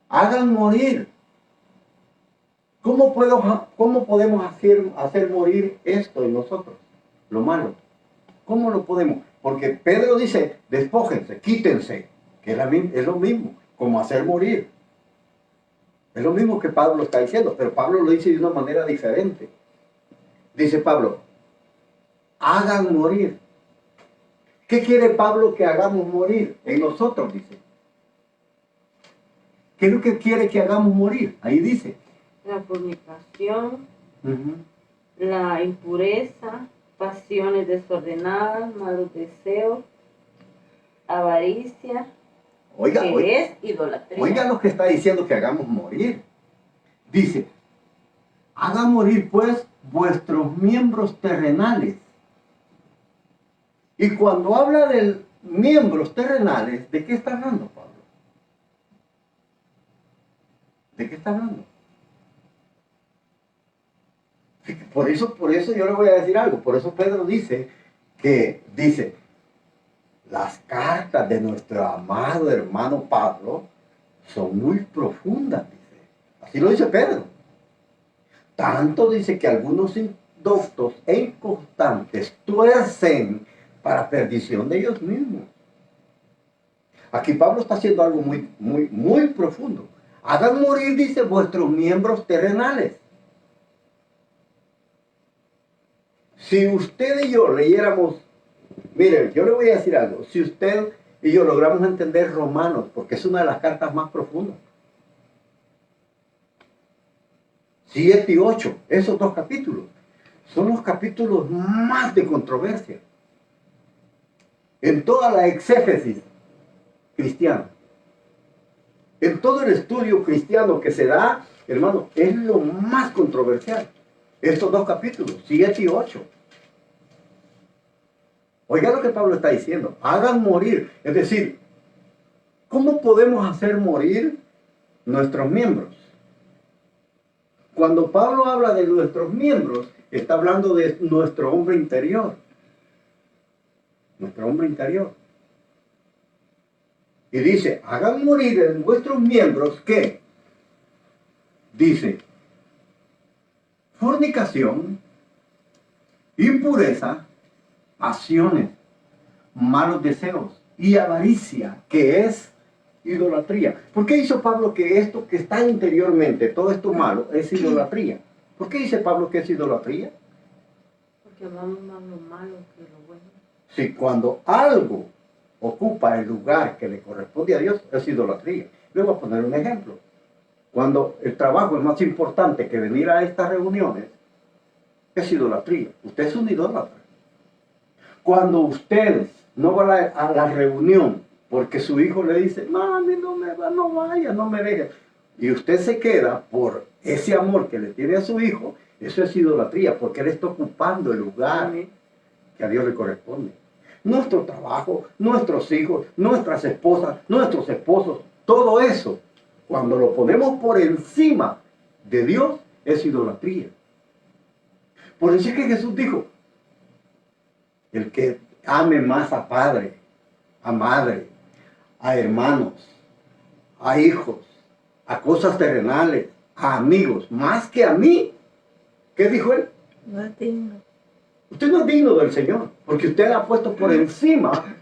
hagan morir. ¿Cómo podemos hacer morir esto en nosotros? Lo malo. ¿Cómo lo podemos? Porque Pedro dice, despójense, quítense, que es lo mismo, como hacer morir. Es lo mismo que Pablo está diciendo, pero Pablo lo dice de una manera diferente. Dice Pablo, hagan morir. ¿Qué quiere Pablo que hagamos morir en nosotros? Dice. ¿Qué es lo que quiere que hagamos morir? Ahí dice. La fornicación, la impureza, pasiones desordenadas, malos deseos, avaricia, Oiga, es idolatría. Oiga lo que está diciendo que hagamos morir. Dice, hagan morir pues vuestros miembros terrenales. Y cuando habla de miembros terrenales, ¿de qué está hablando, Pablo? ¿De qué está hablando? Por eso yo le voy a decir algo. Por eso Pedro dice, las cartas de nuestro amado hermano Pablo son muy profundas, dice. Así lo dice Pedro. Tanto dice que algunos indoctos e inconstantes tuercen para perdición de ellos mismos. Aquí Pablo está haciendo algo muy profundo. Hagan morir, dice, vuestros miembros terrenales. Si usted y yo leyéramos, mire, yo le voy a decir algo. Si usted y yo logramos entender Romanos, porque es una de las cartas más profundas, 7 y 8, esos dos capítulos, son los capítulos más de controversia en toda la exégesis cristiana. En todo el estudio cristiano que se da, hermano, es lo más controversial. Estos dos capítulos, 7 y 8. Oiga lo que Pablo está diciendo. Hagan morir. Es decir, ¿cómo podemos hacer morir nuestros miembros? Cuando Pablo habla de nuestros miembros, está hablando de nuestro hombre interior. Nuestro hombre interior. Y dice, hagan morir en vuestros miembros, ¿qué? Dice, fornicación, impureza, pasiones, malos deseos y avaricia, que es idolatría. ¿Por qué hizo Pablo que esto que está interiormente, todo esto malo, es idolatría? ¿Por qué dice Pablo que es idolatría? Porque amamos más lo malo que lo bueno. Si cuando algo ocupa el lugar que le corresponde a Dios, es idolatría. Le voy a poner un ejemplo. Cuando el trabajo es más importante que venir a estas reuniones, es idolatría. Usted es un idólatra. Cuando usted no va a la reunión porque su hijo le dice, mami, no vaya, no me deje, y usted se queda por ese amor que le tiene a su hijo, eso es idolatría, porque él está ocupando el lugar que a Dios le corresponde. Nuestro trabajo, nuestros hijos, nuestras esposas, nuestros esposos, todo eso, cuando lo ponemos por encima de Dios, es idolatría. Por eso es que Jesús dijo, el que ame más a padre, a madre, a hermanos, a hijos, a cosas terrenales, a amigos, más que a mí, ¿qué dijo él? No es digno. Usted no es digno del Señor, porque usted le ha puesto por encima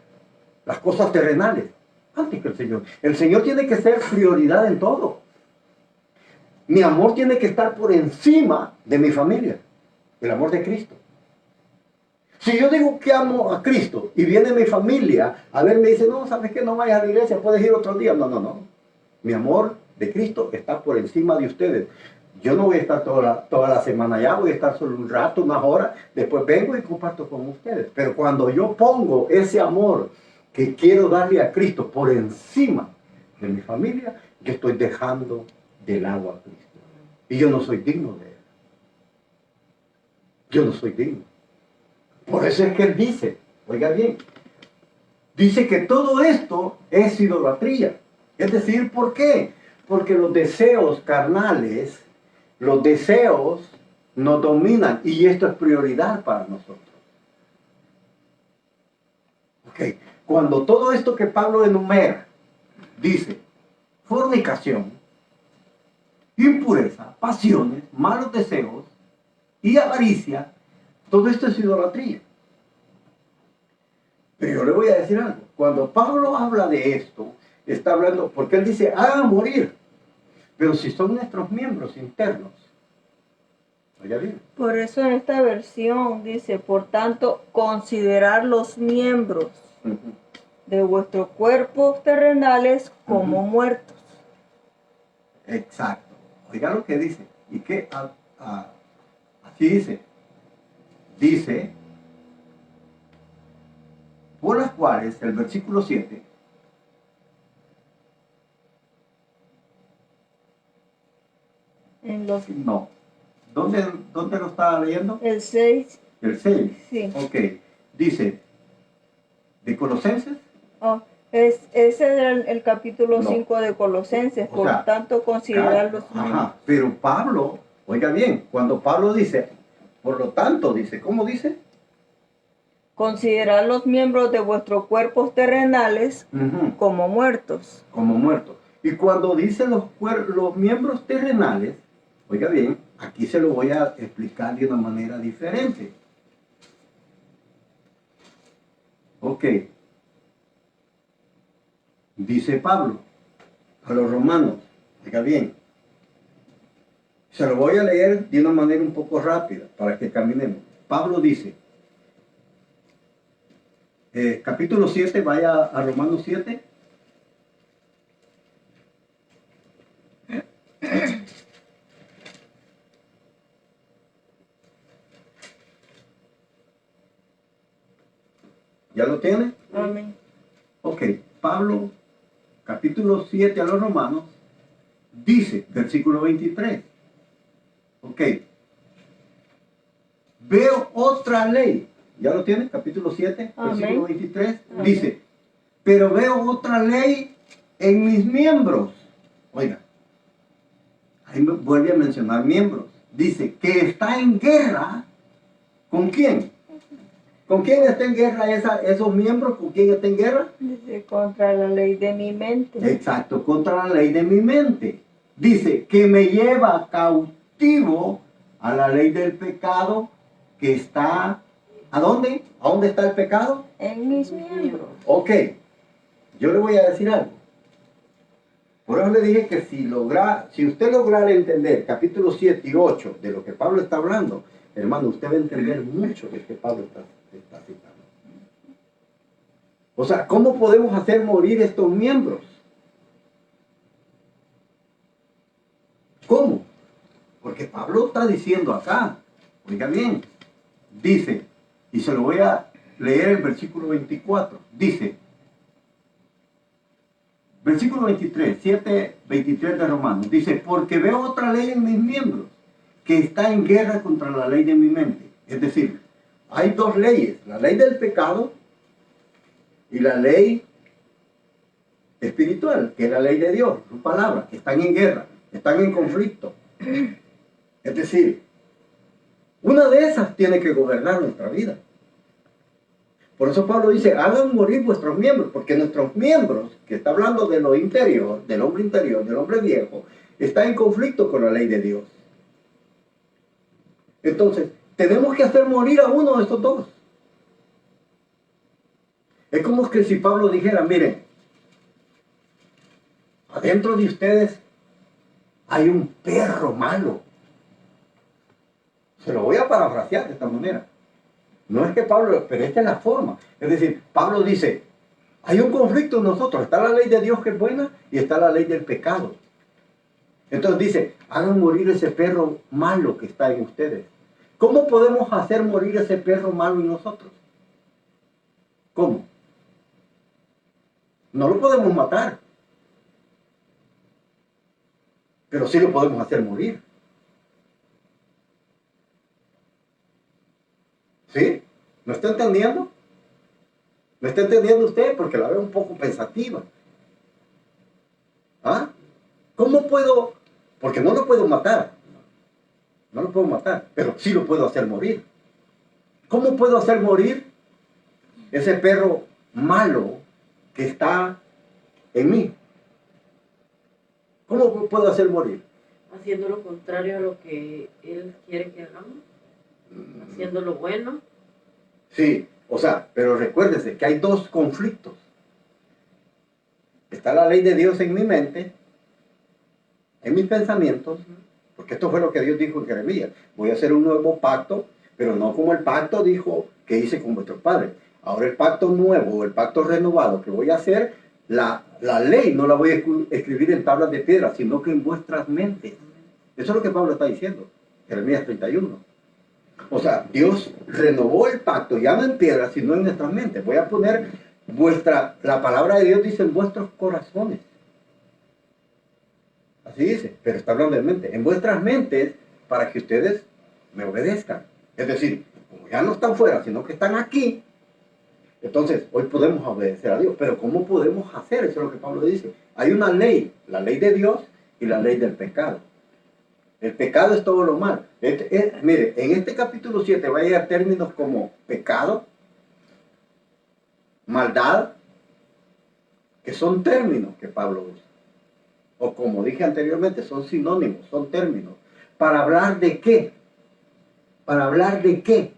las cosas terrenales, antes que el Señor. El Señor tiene que ser prioridad en todo. Mi amor tiene que estar por encima de mi familia, el amor de Cristo. Si yo digo que amo a Cristo y viene mi familia a verme y dice, no, ¿sabes qué? No vayas a la iglesia, puedes ir otro día. No. Mi amor de Cristo está por encima de ustedes. Yo no voy a estar toda la semana allá, voy a estar solo un rato, unas horas, después vengo y comparto con ustedes. Pero cuando yo pongo ese amor que quiero darle a Cristo por encima de mi familia, yo estoy dejando de lado a Cristo. Y yo no soy digno de Él. Yo no soy digno. Por eso es que Él dice, oiga bien, dice que todo esto es idolatría. Es decir, ¿por qué? Porque los deseos carnales, los deseos nos dominan y esto es prioridad para nosotros. Ok, cuando todo esto que Pablo enumera, dice, fornicación, impureza, pasiones, malos deseos y avaricia, todo esto es idolatría. Pero yo le voy a decir algo. Cuando Pablo habla de esto, está hablando, porque él dice, hagan morir. Pero si son nuestros miembros internos. Oiga bien. Por eso en esta versión dice, por tanto, considerar los miembros de vuestros cuerpos terrenales como muertos. Exacto. Oiga lo que dice. ¿Y qué? Así dice. Dice, por las cuales, el versículo 7, no. ¿Dónde lo estaba leyendo? El 6. El 6. Sí. Ok. Dice, ¿de Colosenses? Oh, ese era el capítulo No. 5 de Colosenses. O Por sea, tanto, considerar los miembros. Pero Pablo, oiga bien, cuando Pablo dice, Por lo tanto, dice, ¿cómo dice? Considerad los miembros de vuestros cuerpos terrenales Ujú, como muertos. como muertos. Y cuando dice los miembros terrenales, oiga bien, aquí se lo voy a explicar de una manera diferente. Ok. Dice Pablo a los romanos, oiga bien, se lo voy a leer de una manera un poco rápida para que caminemos. Pablo dice, capítulo 7, vaya a Romanos 7. ¿Ya lo tiene? Amén. Ok, Pablo, capítulo 7 a los romanos, dice, versículo 23. Ok, veo otra ley. ¿Ya lo tiene? Capítulo 7, Amén. versículo 23. Amén. Dice, pero veo otra ley en mis miembros. Oiga, ahí me vuelve a mencionar miembros. Dice que está en guerra. ¿Con quién? ¿Con quién está en guerra esos miembros? ¿Con quién está en guerra? Dice, contra la ley de mi mente. Exacto, contra la ley de mi mente. Dice que me lleva cautivo a la ley del pecado que está... ¿A dónde? ¿A dónde está el pecado? En mis miembros. Ok, yo le voy a decir algo. Por eso le dije que si usted lograra entender capítulos 7 y 8 de lo que Pablo está hablando, hermano, usted va a entender mucho de lo que Pablo está citando. O sea, ¿cómo podemos hacer morir estos miembros? ¿Cómo? Porque Pablo está diciendo acá, oiga bien, dice, y se lo voy a leer el versículo 24, dice, versículo 23, 7:23 de Romanos, dice, porque veo otra ley en mis miembros, que está en guerra contra la ley de mi mente. Es decir, hay dos leyes, la ley del pecado y la ley espiritual, que es la ley de Dios, su palabra, que están en guerra, están en conflicto. Es decir, una de esas tiene que gobernar nuestra vida. Por eso Pablo dice, hagan morir vuestros miembros, porque nuestros miembros, que está hablando de lo interior, del hombre viejo, está en conflicto con la ley de Dios. Entonces, tenemos que hacer morir a uno de estos dos. Es como que si Pablo dijera, miren, adentro de ustedes hay un perro malo. Se lo voy a parafrasear de esta manera. No es que Pablo, pero esta es la forma. Es decir, Pablo dice, hay un conflicto en nosotros. Está la ley de Dios que es buena y está la ley del pecado. Entonces dice, hagan morir ese perro malo que está en ustedes. ¿Cómo podemos hacer morir ese perro malo en nosotros? ¿Cómo? No lo podemos matar. Pero sí lo podemos hacer morir. ¿Sí? ¿No está entendiendo? ¿Me está entendiendo usted? Porque la veo un poco pensativa. ¿Ah? ¿Cómo puedo? Porque no lo puedo matar. No lo puedo matar, pero sí lo puedo hacer morir. ¿Cómo puedo hacer morir ese perro malo que está en mí? ¿Cómo puedo hacer morir? Haciendo lo contrario a lo que Él quiere que hagamos. Haciendo lo bueno. Sí, o sea, pero recuérdese que hay dos conflictos. Está la ley de Dios en mi mente, en mis pensamientos, porque esto fue lo que Dios dijo en Jeremías. Voy a hacer un nuevo pacto, pero no como el pacto dijo que hice con vuestros padres. Ahora el pacto nuevo, el pacto renovado que voy a hacer, la ley no la voy a escribir en tablas de piedra, sino que en vuestras mentes. Eso es lo que Pablo está diciendo, Jeremías 31. O sea, Dios renovó el pacto, ya no en piedra, sino en nuestras mentes. Voy a poner la palabra de Dios dice en vuestros corazones. Así dice, pero está hablando de mente. En vuestras mentes, para que ustedes me obedezcan. Es decir, como ya no están fuera, sino que están aquí, entonces hoy podemos obedecer a Dios. Pero ¿cómo podemos hacer? Eso es lo que Pablo dice. Hay una ley, la ley de Dios y la ley del pecado. El pecado es todo lo mal. Mire, en este capítulo 7 va a llegar términos como pecado, maldad, que son términos que Pablo usa. O como dije anteriormente, son sinónimos, son términos. ¿Para hablar de qué? ¿Para hablar de qué?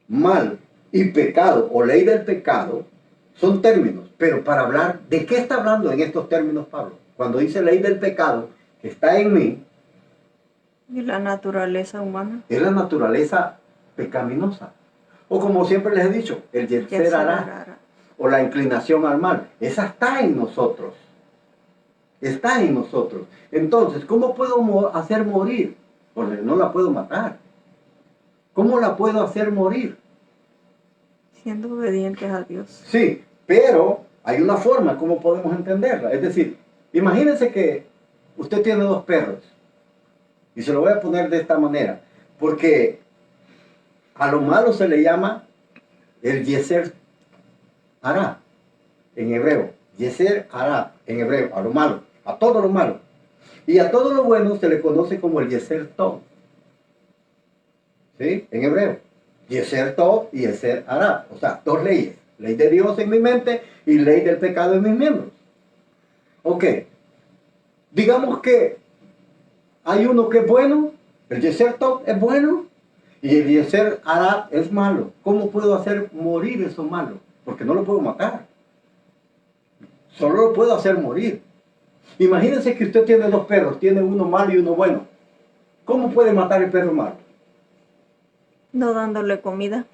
Mal y pecado o ley del pecado son términos, pero para hablar de qué está hablando en estos términos Pablo. Cuando dice ley del pecado que está en mí, Y la naturaleza humana. es la naturaleza pecaminosa. O como siempre les he dicho, el yetzer hará, o la inclinación al mal. Esa está en nosotros. Está en nosotros. Entonces, ¿cómo puedo hacer morir? Porque no la puedo matar. ¿Cómo la puedo hacer morir? Siendo obedientes a Dios. Sí, pero hay una forma como podemos entenderla. Es decir, imagínense que usted tiene 2 perros. Y se lo voy a poner de esta manera. Porque a lo malo se le llama el yetzer hará en hebreo. Yetzer hará en hebreo, a lo malo, a todo lo malo. Y a todo lo bueno se le conoce como el yetzer tov. ¿Sí? En hebreo. Yetzer tov y yetzer hará. O sea, 2 leyes. Ley de Dios en mi mente y ley del pecado en mis miembros. Ok. Digamos que hay uno que es bueno, el yetzer tov es bueno y el yetzer hará es malo. ¿Cómo puedo hacer morir eso malo? Porque no lo puedo matar. Solo lo puedo hacer morir. Imagínense que usted tiene 2 perros, tiene uno malo y uno bueno. ¿Cómo puede matar el perro malo? No dándole comida.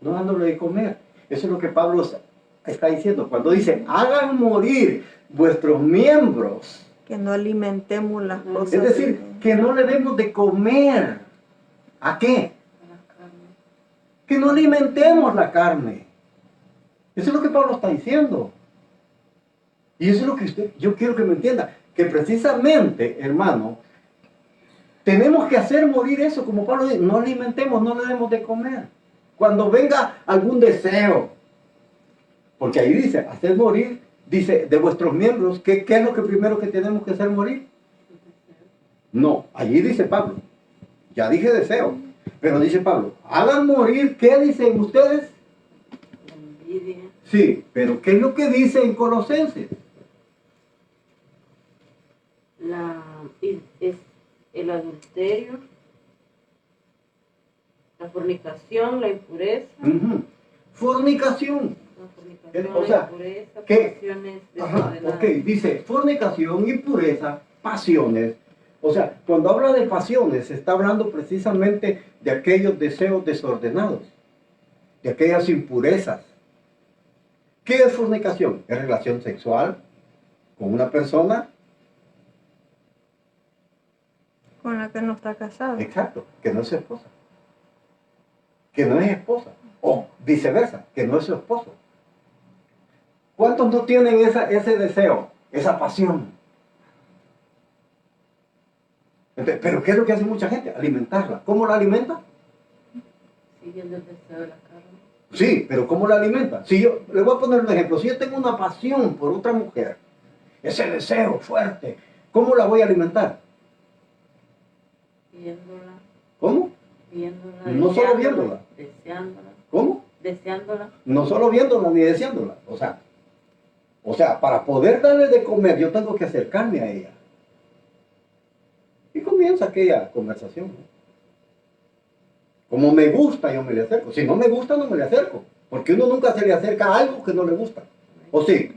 No dándole de comer. Eso es lo que Pablo está diciendo. Cuando dice, hagan morir vuestros miembros. Que no alimentemos las cosas. Es decir, que no le demos de comer. ¿A qué? La carne. Que no alimentemos la carne. Eso es lo que Pablo está diciendo. Y eso es lo que yo quiero que me entienda. Que precisamente, hermano, tenemos que hacer morir eso, como Pablo dice, no alimentemos, no le demos de comer. Cuando venga algún deseo, porque ahí dice, hacer morir, dice, de vuestros miembros, ¿qué es lo que primero que tenemos que hacer morir? No, allí dice Pablo, ya dije deseo, pero dice Pablo, hagan morir, ¿qué dicen ustedes? La envidia. Sí, pero ¿qué es lo que dice en Colosenses? Es el adulterio, la fornicación, la impureza. Ujú. Fornicación. La fornicación, O sea, la impureza, ¿qué? pasiones Ajá, desordenadas. ok, dice fornicación, impureza, pasiones. O sea, cuando habla de pasiones, se está hablando precisamente de aquellos deseos desordenados, de aquellas impurezas. ¿Qué es fornicación? Es relación sexual con una persona, Con la que no está casado. exacto, que no es su esposa, que no es esposa, o viceversa, que no es su esposo. ¿Cuántos no tienen ese deseo, esa pasión? Entonces, ¿pero qué es lo que hace mucha gente? Alimentarla. ¿Cómo la alimenta? Siguiendo el deseo de la carne. Sí, pero ¿cómo la alimenta? Si yo, le voy a poner un ejemplo. Si yo tengo una pasión por otra mujer, ese deseo fuerte, ¿cómo la voy a alimentar? Viéndola, ¿Cómo? viéndola. No solo viéndola. Deseándola. ¿Cómo? Deseándola. No solo viéndola ni deseándola. O sea, para poder darle de comer, yo tengo que acercarme a ella. Y comienza aquella conversación. Como me gusta, yo me le acerco. Si no me gusta, no me le acerco. Porque uno nunca se le acerca a algo que no le gusta. ¿O sí?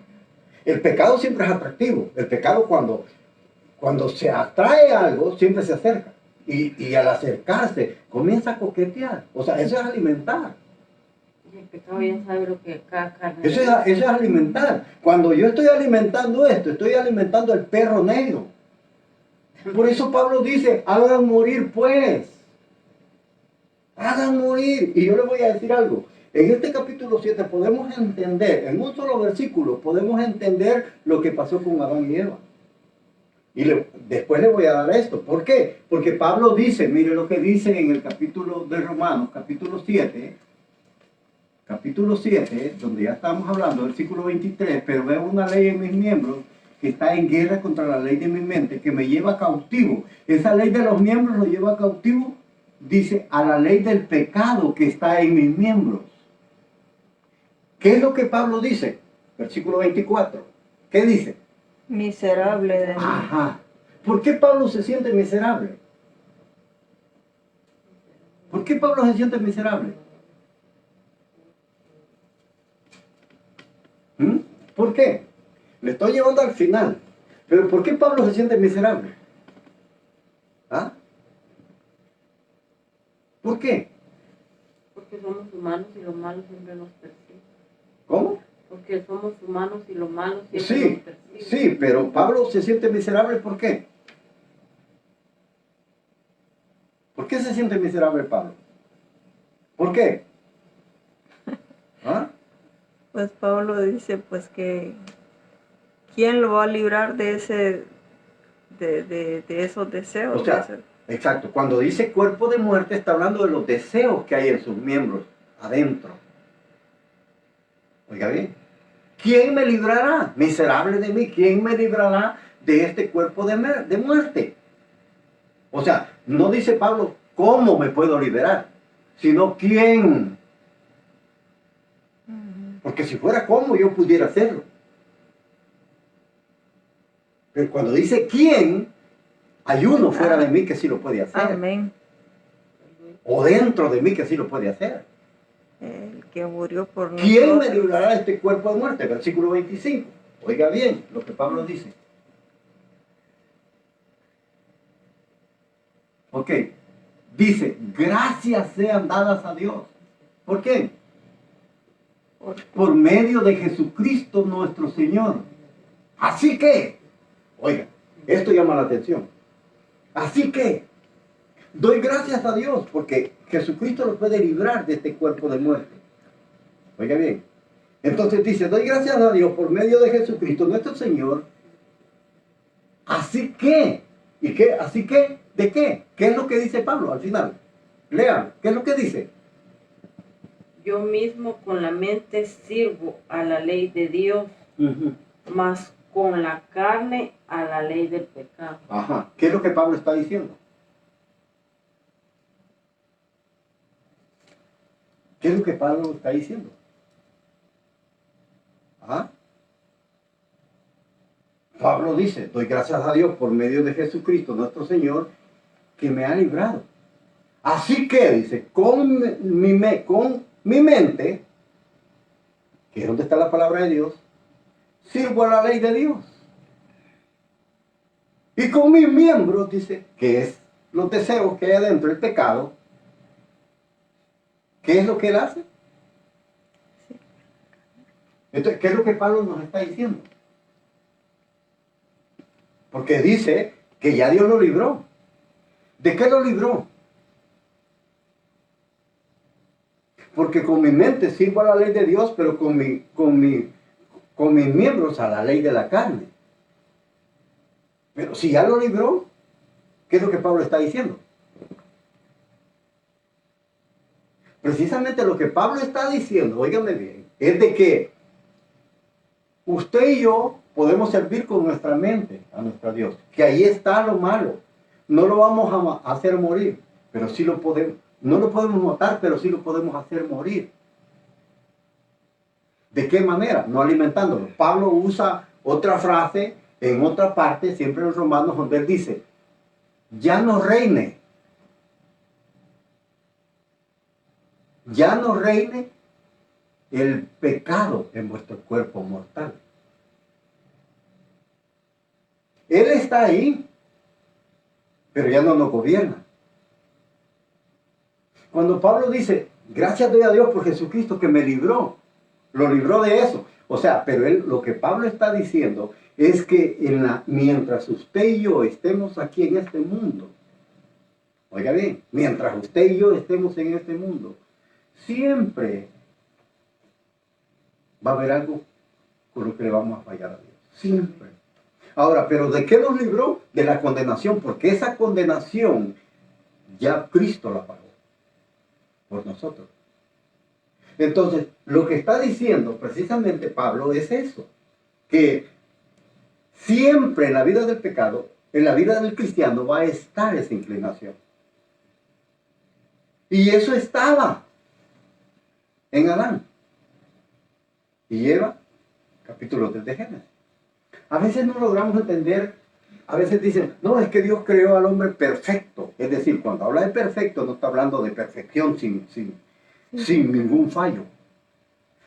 El pecado siempre es atractivo. El pecado cuando se atrae a algo, siempre se acerca. Y al acercarse, comienza a coquetear. O sea, eso es alimentar. Y el pecado ya sabe lo que cada carne. Eso es alimentar. Cuando yo estoy alimentando esto, estoy alimentando el perro negro. Por eso Pablo dice, hagan morir pues. Hagan morir. Y yo les voy a decir algo. En este capítulo 7 podemos entender, en un solo versículo, podemos entender lo que pasó con Adán y Eva. Y después le voy a dar esto. ¿Por qué? Porque Pablo dice, mire lo que dice en el capítulo de Romanos, capítulo 7, donde ya estamos hablando, versículo 23, pero veo una ley en mis miembros que está en guerra contra la ley de mi mente, que me lleva cautivo. Esa ley de los miembros lo lleva cautivo, dice, a la ley del pecado que está en mis miembros. ¿Qué es lo que Pablo dice? Versículo 24. ¿Qué dice? Miserable de mí. Ajá. ¿Por qué Pablo se siente miserable? ¿Por qué Pablo se siente miserable? ¿Por qué? Le estoy llevando al final. Pero ¿por qué Pablo se siente miserable? ¿Ah? ¿Por qué? Porque somos humanos y lo malo siempre nos persigue. ¿Cómo? Porque somos humanos y lo malo siempre Sí, nos persigue. sí, pero Pablo se siente miserable, ¿por qué? ¿Por qué se siente miserable Pablo? ¿Por qué? ¿Ah? Pues Pablo dice pues que ¿quién lo va a librar de ese de esos deseos? O sea, exacto, cuando dice cuerpo de muerte está hablando de los deseos que hay en sus miembros, adentro. Oiga bien, ¿quién me librará? Miserable de mí, ¿quién me librará de este cuerpo de muerte? O sea, no dice Pablo, ¿cómo me puedo liberar? Sino, ¿quién? Porque si fuera cómo, yo pudiera hacerlo. Pero cuando dice ¿quién? Hay uno fuera de mí que sí lo puede hacer. Amén. O dentro de mí que sí lo puede hacer. El que murió por ¿Quién me nosotros. librará de este cuerpo de muerte? Versículo 25. Oiga bien lo que Pablo dice. Ok. Dice, gracias sean dadas a Dios. ¿Por qué? Por medio de Jesucristo nuestro Señor. Así que, oiga, esto llama la atención. Así que, doy gracias a Dios porque Jesucristo nos puede librar de este cuerpo de muerte. Oiga bien. Entonces dice, doy gracias a Dios por medio de Jesucristo nuestro Señor. Así que, ¿y qué? Así que, ¿de qué? ¿Qué es lo que dice Pablo al final? Lean, ¿qué es lo que dice? Yo mismo con la mente sirvo a la ley de Dios, mas con la carne a la ley del pecado. Ajá. ¿Qué es lo que Pablo está diciendo? ¿Qué es lo que Pablo está diciendo? ¿Ah? Pablo dice, doy gracias a Dios por medio de Jesucristo nuestro Señor, que me ha librado. Así que, dice, con mi mente, que es donde está la palabra de Dios, sirvo a la ley de Dios. Y con mis miembros, dice, que es los deseos que hay adentro, el pecado, ¿qué es lo que él hace? Entonces, ¿qué es lo que Pablo nos está diciendo? Porque dice que ya Dios lo libró. ¿De qué lo libró? Porque con mi mente sirvo a la ley de Dios, pero con mis miembros a la ley de la carne. Pero si ya lo libró, ¿qué es lo que Pablo está diciendo? Precisamente lo que Pablo está diciendo, óigame bien, es de que usted y yo podemos servir con nuestra mente a nuestro Dios. Que ahí está lo malo. No lo vamos a hacer morir, pero sí lo podemos. No lo podemos matar, pero sí lo podemos hacer morir. ¿De qué manera? No alimentándolo. Pablo usa otra frase en otra parte, siempre en Romanos, donde él dice, ya no reine el pecado en vuestro cuerpo mortal. Él está ahí, pero ya no nos gobierna. Cuando Pablo dice, gracias doy a Dios por Jesucristo que me libró, lo libró de eso. O sea, pero lo que Pablo está diciendo es que mientras usted y yo estemos aquí en este mundo, oiga bien, mientras usted y yo estemos en este mundo, siempre va a haber algo con lo que le vamos a fallar a Dios. Siempre. Ahora, ¿pero de qué nos libró? De la condenación, porque esa condenación ya Cristo la pagó por nosotros. Entonces, lo que está diciendo precisamente Pablo es eso, que siempre en la vida del pecado, en la vida del cristiano va a estar esa inclinación. Y eso estaba en Adán y Eva, capítulo 3 de Génesis. A veces no logramos entender, a veces dicen, no, es que Dios creó al hombre perfecto. Es decir, cuando habla de perfecto no está hablando de perfección sin ningún fallo.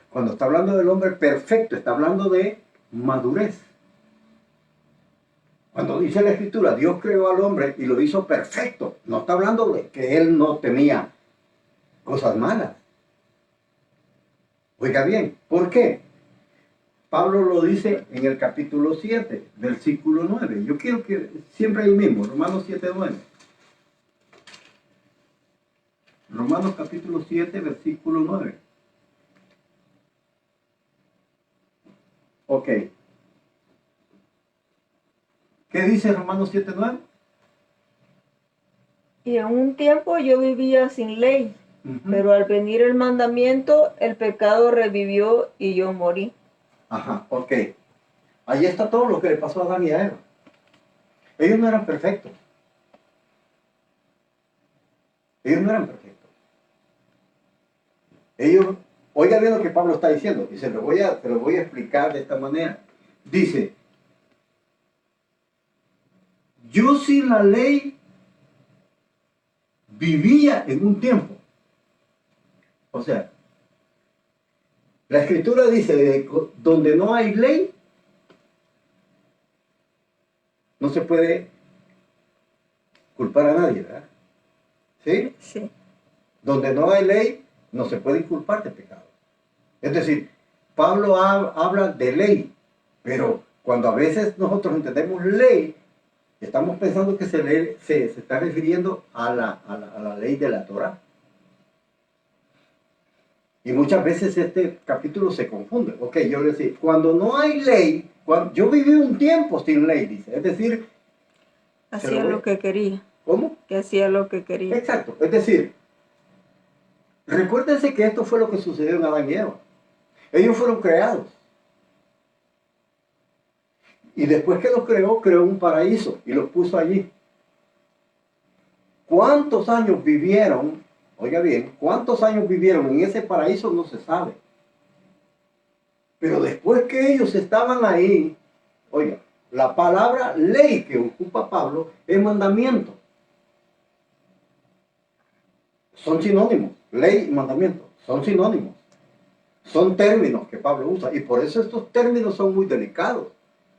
Cuando está hablando del hombre perfecto, está hablando de madurez. Cuando dice la Escritura, Dios creó al hombre y lo hizo perfecto, no está hablando de que él no tenía cosas malas. Oiga bien, ¿por qué? Pablo lo dice en el capítulo 7, versículo 9. Yo quiero que siempre ahí mismo, Romanos 7, 9. Romanos capítulo 7, versículo 9. Ok. ¿Qué dice Romanos 7, 9? Y en un tiempo yo vivía sin ley, pero al venir el mandamiento, el pecado revivió y yo morí. Ajá, ok. Ahí está todo lo que le pasó a Adán y a Eva. Ellos no eran perfectos. Ellos no eran perfectos. Ellos, oiga bien lo que Pablo está diciendo, y se lo voy a explicar de esta manera. Dice, yo sin la ley vivía en un tiempo. O sea, la Escritura dice, donde no hay ley, no se puede culpar a nadie, ¿verdad? ¿Sí? Sí. Donde no hay ley, no se puede inculpar de pecado. Es decir, Pablo habla de ley, pero cuando a veces nosotros entendemos ley, estamos pensando que se está refiriendo a la ley de la Torah. Y muchas veces este capítulo se confunde. Ok, yo le decía, cuando no hay ley, yo viví un tiempo sin ley, dice. Es decir, Hacía lo que quería. ¿cómo? Que hacía lo que quería. Exacto. Es decir, recuérdense que esto fue lo que sucedió en Adán y Eva. Ellos fueron creados. Y después que los creó un paraíso y los puso allí. ¿Cuántos años vivieron? Oiga bien, ¿cuántos años vivieron en ese paraíso? No se sabe. Pero después que ellos estaban ahí, oiga, la palabra ley que ocupa Pablo es mandamiento. Son sinónimos. Ley y mandamiento son sinónimos. Son términos que Pablo usa. Y por eso estos términos son muy delicados.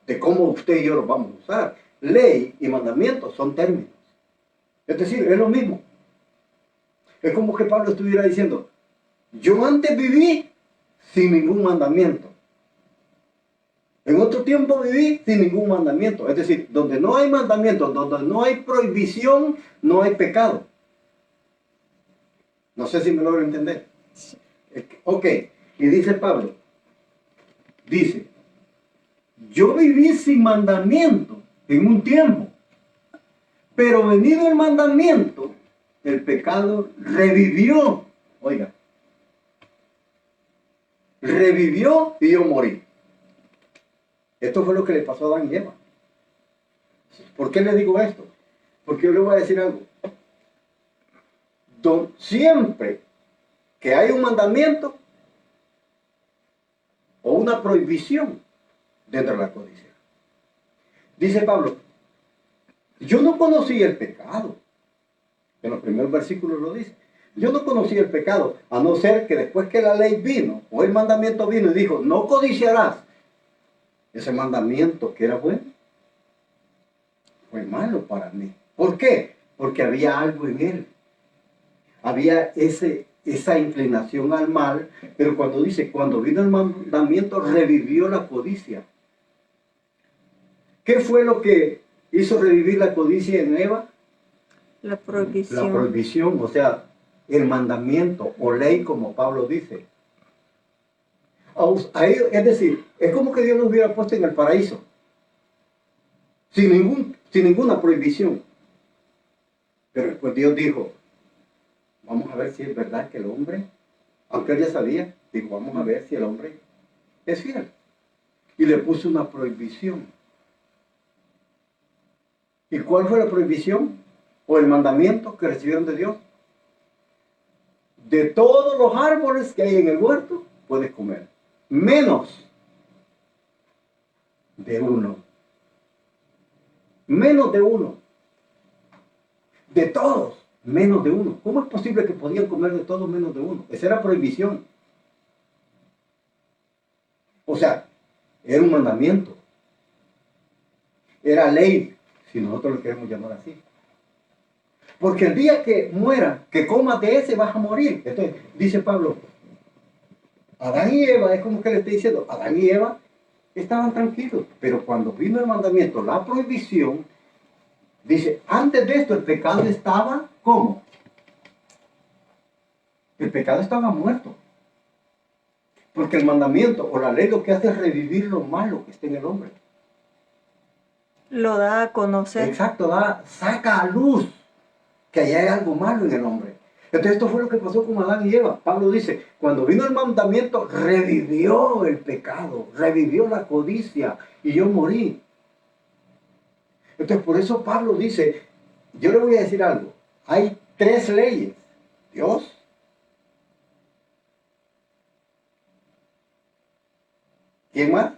De cómo usted y yo los vamos a usar. Ley y mandamiento son términos. Es decir, es lo mismo. Es como que Pablo estuviera diciendo, yo antes viví sin ningún mandamiento. En otro tiempo viví sin ningún mandamiento. Es decir, donde no hay mandamiento, donde no hay prohibición, no hay pecado. No sé si me logro entender. Ok, y dice Pablo, dice, yo viví sin mandamiento en un tiempo, pero venido el mandamiento, el pecado revivió. Oiga, revivió y yo morí. Esto fue lo que le pasó a Adán y Eva. ¿Por qué le digo esto? Porque yo le voy a decir algo. Siempre que hay un mandamiento o una prohibición dentro de la codicia. Dice Pablo, yo no conocía el pecado. En los primeros versículos lo dice. Yo no conocía el pecado, a no ser que después que la ley vino, o el mandamiento vino y dijo, no codiciarás. Ese mandamiento que era bueno, fue malo para mí. ¿Por qué? Porque había algo en él. Había esa inclinación al mal, pero cuando dice, cuando vino el mandamiento, revivió la codicia. ¿Qué fue lo que hizo revivir la codicia en Eva? La prohibición. La prohibición, o sea, el mandamiento o ley, como Pablo dice. Es decir, es como que Dios lo hubiera puesto en el paraíso, sin ninguna prohibición. Pero después Dios dijo, vamos a ver si es verdad que el hombre, aunque él ya sabía, dijo, vamos a ver si el hombre es fiel. Y le puso una prohibición. ¿Y cuál fue la prohibición o el mandamiento que recibieron de Dios? De todos los árboles que hay en el huerto, puedes comer. Menos de uno. Menos de uno. De todos, menos de uno. ¿Cómo es posible que podían comer de todos menos de uno? Esa era prohibición. O sea, era un mandamiento. Era ley, si nosotros lo queremos llamar así. Porque el día que muera, que comas de ese, vas a morir. Entonces, dice Pablo, Adán y Eva, es como que le estoy diciendo, Adán y Eva estaban tranquilos. Pero cuando vino el mandamiento, la prohibición, dice, antes de esto el pecado estaba, ¿cómo? El pecado estaba muerto. Porque el mandamiento o la ley lo que hace es revivir lo malo que está en el hombre. Lo da a conocer. Exacto, saca a luz que allá hay algo malo en el hombre. Entonces esto fue lo que pasó con Adán y Eva. Pablo dice, cuando vino el mandamiento, revivió el pecado, revivió la codicia y yo morí. Entonces por eso Pablo dice, yo le voy a decir algo, hay 3 leyes. Dios, ¿quién más?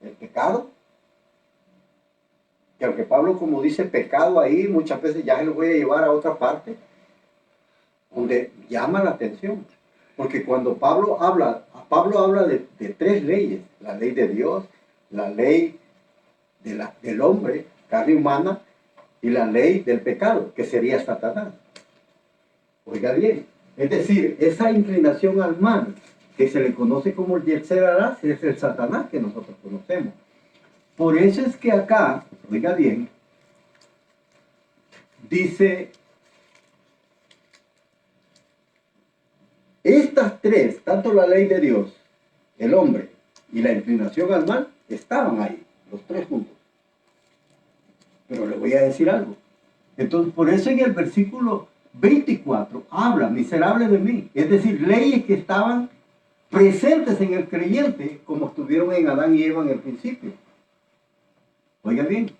El pecado. Que aunque Pablo, como dice pecado ahí, muchas veces ya se lo voy a llevar a otra parte, donde llama la atención. Porque cuando Pablo habla de 3 leyes, la ley de Dios, la ley del hombre, carne humana, y la ley del pecado, que sería Satanás. Oiga bien, es decir, esa inclinación al mal, que se le conoce como el Yetzer Hara, es el Satanás que nosotros conocemos. Por eso es que acá, oiga bien, dice, estas 3, tanto la ley de Dios, el hombre y la inclinación al mal, estaban ahí, los 3 juntos. Pero le voy a decir algo. Entonces, por eso en el versículo 24 habla, miserable de mí. Es decir, leyes que estaban presentes en el creyente, como estuvieron en Adán y Eva en el principio. Oiga bien,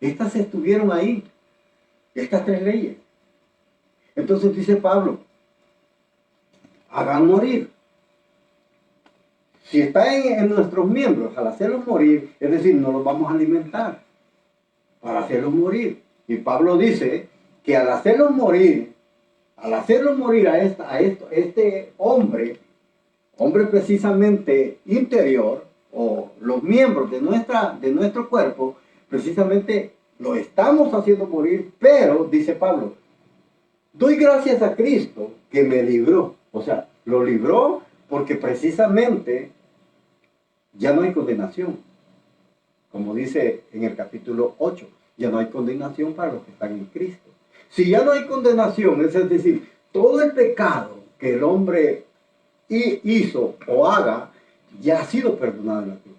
estas estuvieron ahí, estas 3 leyes. Entonces dice Pablo, hagan morir. Si está en nuestros miembros, al hacerlos morir, es decir, no los vamos a alimentar para hacerlos morir. Y Pablo dice que al hacerlos morir a este hombre precisamente interior, o los miembros de nuestro cuerpo, precisamente lo estamos haciendo morir, pero, dice Pablo, doy gracias a Cristo que me libró. O sea, lo libró porque precisamente ya no hay condenación. Como dice en el capítulo 8, ya no hay condenación para los que están en Cristo. Si ya no hay condenación, es decir, todo el pecado que el hombre hizo o haga, ya ha sido perdonado en la cruz.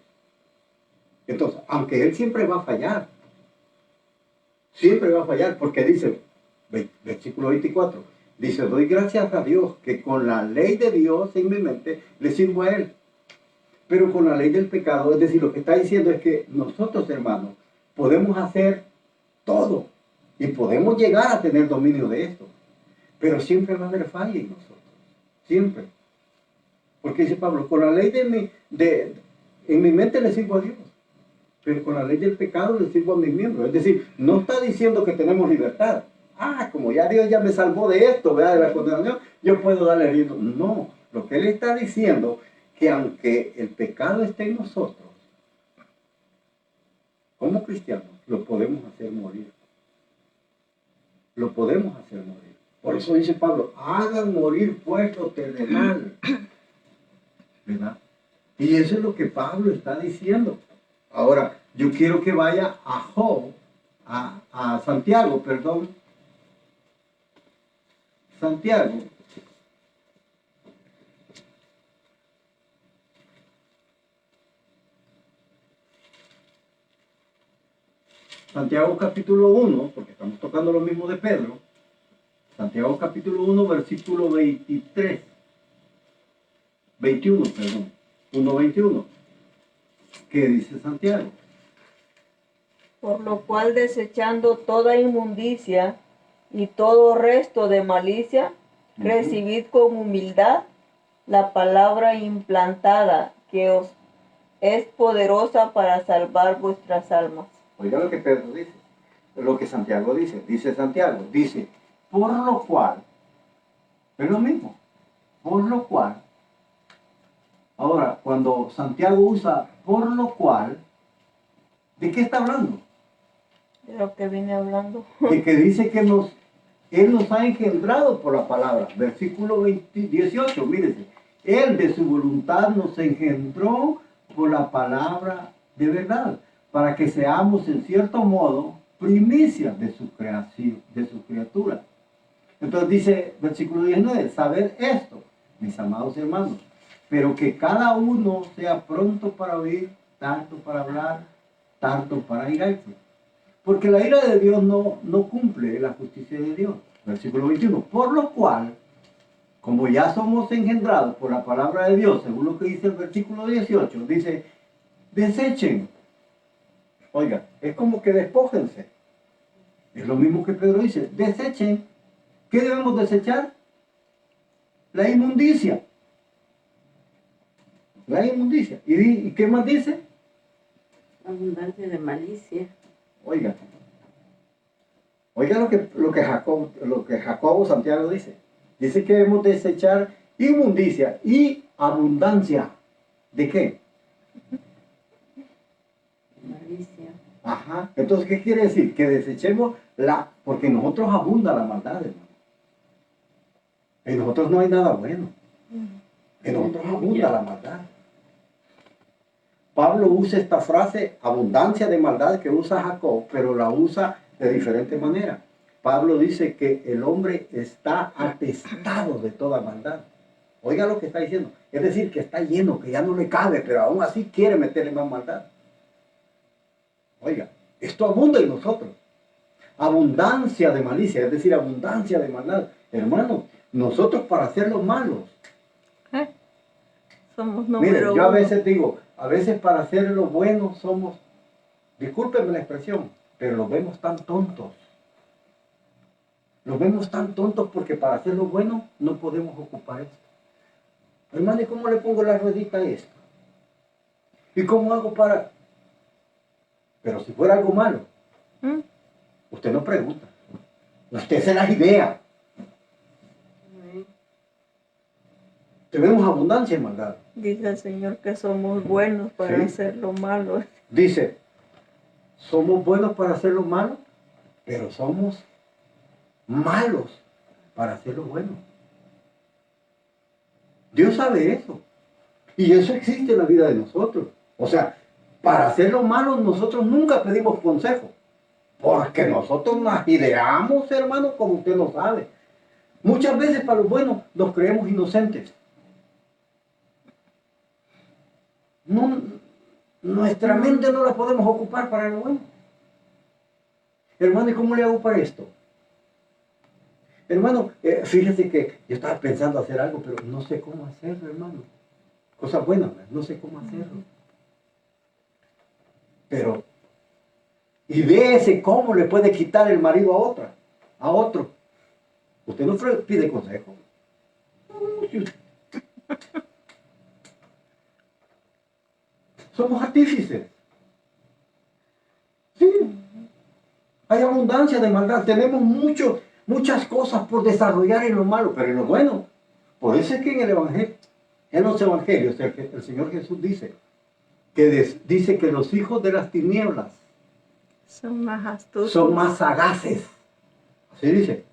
Entonces, aunque él siempre va a fallar, porque dice, versículo 24, dice, doy gracias a Dios que con la ley de Dios en mi mente le sirvo a él. Pero con la ley del pecado, es decir, lo que está diciendo es que nosotros, hermanos, podemos hacer todo y podemos llegar a tener dominio de esto, pero siempre va a haber falla en nosotros, siempre. Porque dice Pablo, con la ley en mi mente le sirvo a Dios, pero con la ley del pecado le sirvo a mis miembros. Es decir, no está diciendo que tenemos libertad. Como ya Dios ya me salvó de esto, ¿verdad? De la condenación, yo puedo darle riendo. No, lo que él está diciendo, que aunque el pecado esté en nosotros, como cristianos, lo podemos hacer morir. Lo podemos hacer morir. Por eso dice Pablo, hagan morir pues lo terrenal. ¿Verdad? Y eso es lo que Pablo está diciendo. Ahora, yo quiero que vaya a Santiago, perdón. Santiago. Santiago capítulo 1, porque estamos tocando lo mismo de Pedro. Santiago capítulo 1, versículo 21, perdón. 1:21. ¿Qué dice Santiago? Por lo cual, desechando toda inmundicia y todo resto de malicia, recibid con humildad la palabra implantada que os es poderosa para salvar vuestras almas. Oiga lo que Pedro dice, lo que Santiago dice. Dice Santiago, dice, por lo cual, es lo mismo, por lo cual. Ahora, cuando Santiago usa por lo cual, ¿de qué está hablando? De lo que vine hablando. De que dice que Él nos ha engendrado por la palabra. Versículo 18, mírese. Él de su voluntad nos engendró por la palabra de verdad, para que seamos en cierto modo primicias de su creación, de su criatura. Entonces dice, versículo 19, saber esto, mis amados hermanos, pero que cada uno sea pronto para oír, tanto para hablar, tanto para irarse. Porque la ira de Dios no cumple la justicia de Dios. Versículo 21, por lo cual, como ya somos engendrados por la palabra de Dios, según lo que dice el versículo 18, dice, desechen. Oiga, es como que despójense. Es lo mismo que Pedro dice, desechen. ¿Qué debemos desechar? La inmundicia. La inmundicia. ¿Y qué más dice? Abundancia de malicia. Oiga lo que Jacobo Santiago dice. Dice que debemos desechar inmundicia y abundancia. ¿De qué? Malicia. Ajá. Entonces, ¿qué quiere decir? Que desechemos porque en nosotros abunda la maldad, hermano. En nosotros no hay nada bueno. En nosotros abunda la maldad. Pablo usa esta frase, abundancia de maldad, que usa Jacob, pero la usa de diferente manera. Pablo dice que el hombre está atestado de toda maldad. Oiga lo que está diciendo. Es decir, que está lleno, que ya no le cabe, pero aún así quiere meterle más maldad. Oiga, esto abunda en nosotros. Abundancia de malicia, es decir, abundancia de maldad. Hermano, nosotros para ser los malos. Somos número Miren, yo uno. a veces digo, a veces para hacer lo bueno somos, discúlpenme la expresión, pero los vemos tan tontos. Los vemos tan tontos porque para hacer lo bueno no podemos ocupar esto. Hermano, ¿y cómo le pongo la ruedita a esto? ¿Y cómo hago para...? Pero si fuera algo malo, usted no pregunta. Usted se las idea. Tenemos abundancia en maldad. Dice el Señor que somos buenos para Sí. hacer lo malo. Dice, somos buenos para hacer lo malo, pero somos malos para hacer lo bueno. Dios sabe eso. Y eso existe en la vida de nosotros. O sea, para hacer lo malo nosotros nunca pedimos consejo. Porque nosotros nos ideamos, hermano, como usted lo sabe. Muchas veces para lo bueno nos creemos inocentes. Nuestra mente no la podemos ocupar para lo bueno. Hermano, ¿y cómo le hago para esto? Hermano, fíjese que yo estaba pensando hacer algo, pero no sé cómo hacerlo, hermano. Cosas buenas, no sé cómo hacerlo. Pero, y véase cómo le puede quitar el marido a otro. Usted no pide consejo. Somos artífices. Sí. Hay abundancia de maldad. Tenemos muchas cosas por desarrollar en lo malo, pero en lo bueno. Por eso es que en los evangelios, el Señor Jesús dice que los hijos de las tinieblas Son más astutos. son más sagaces. Así dice.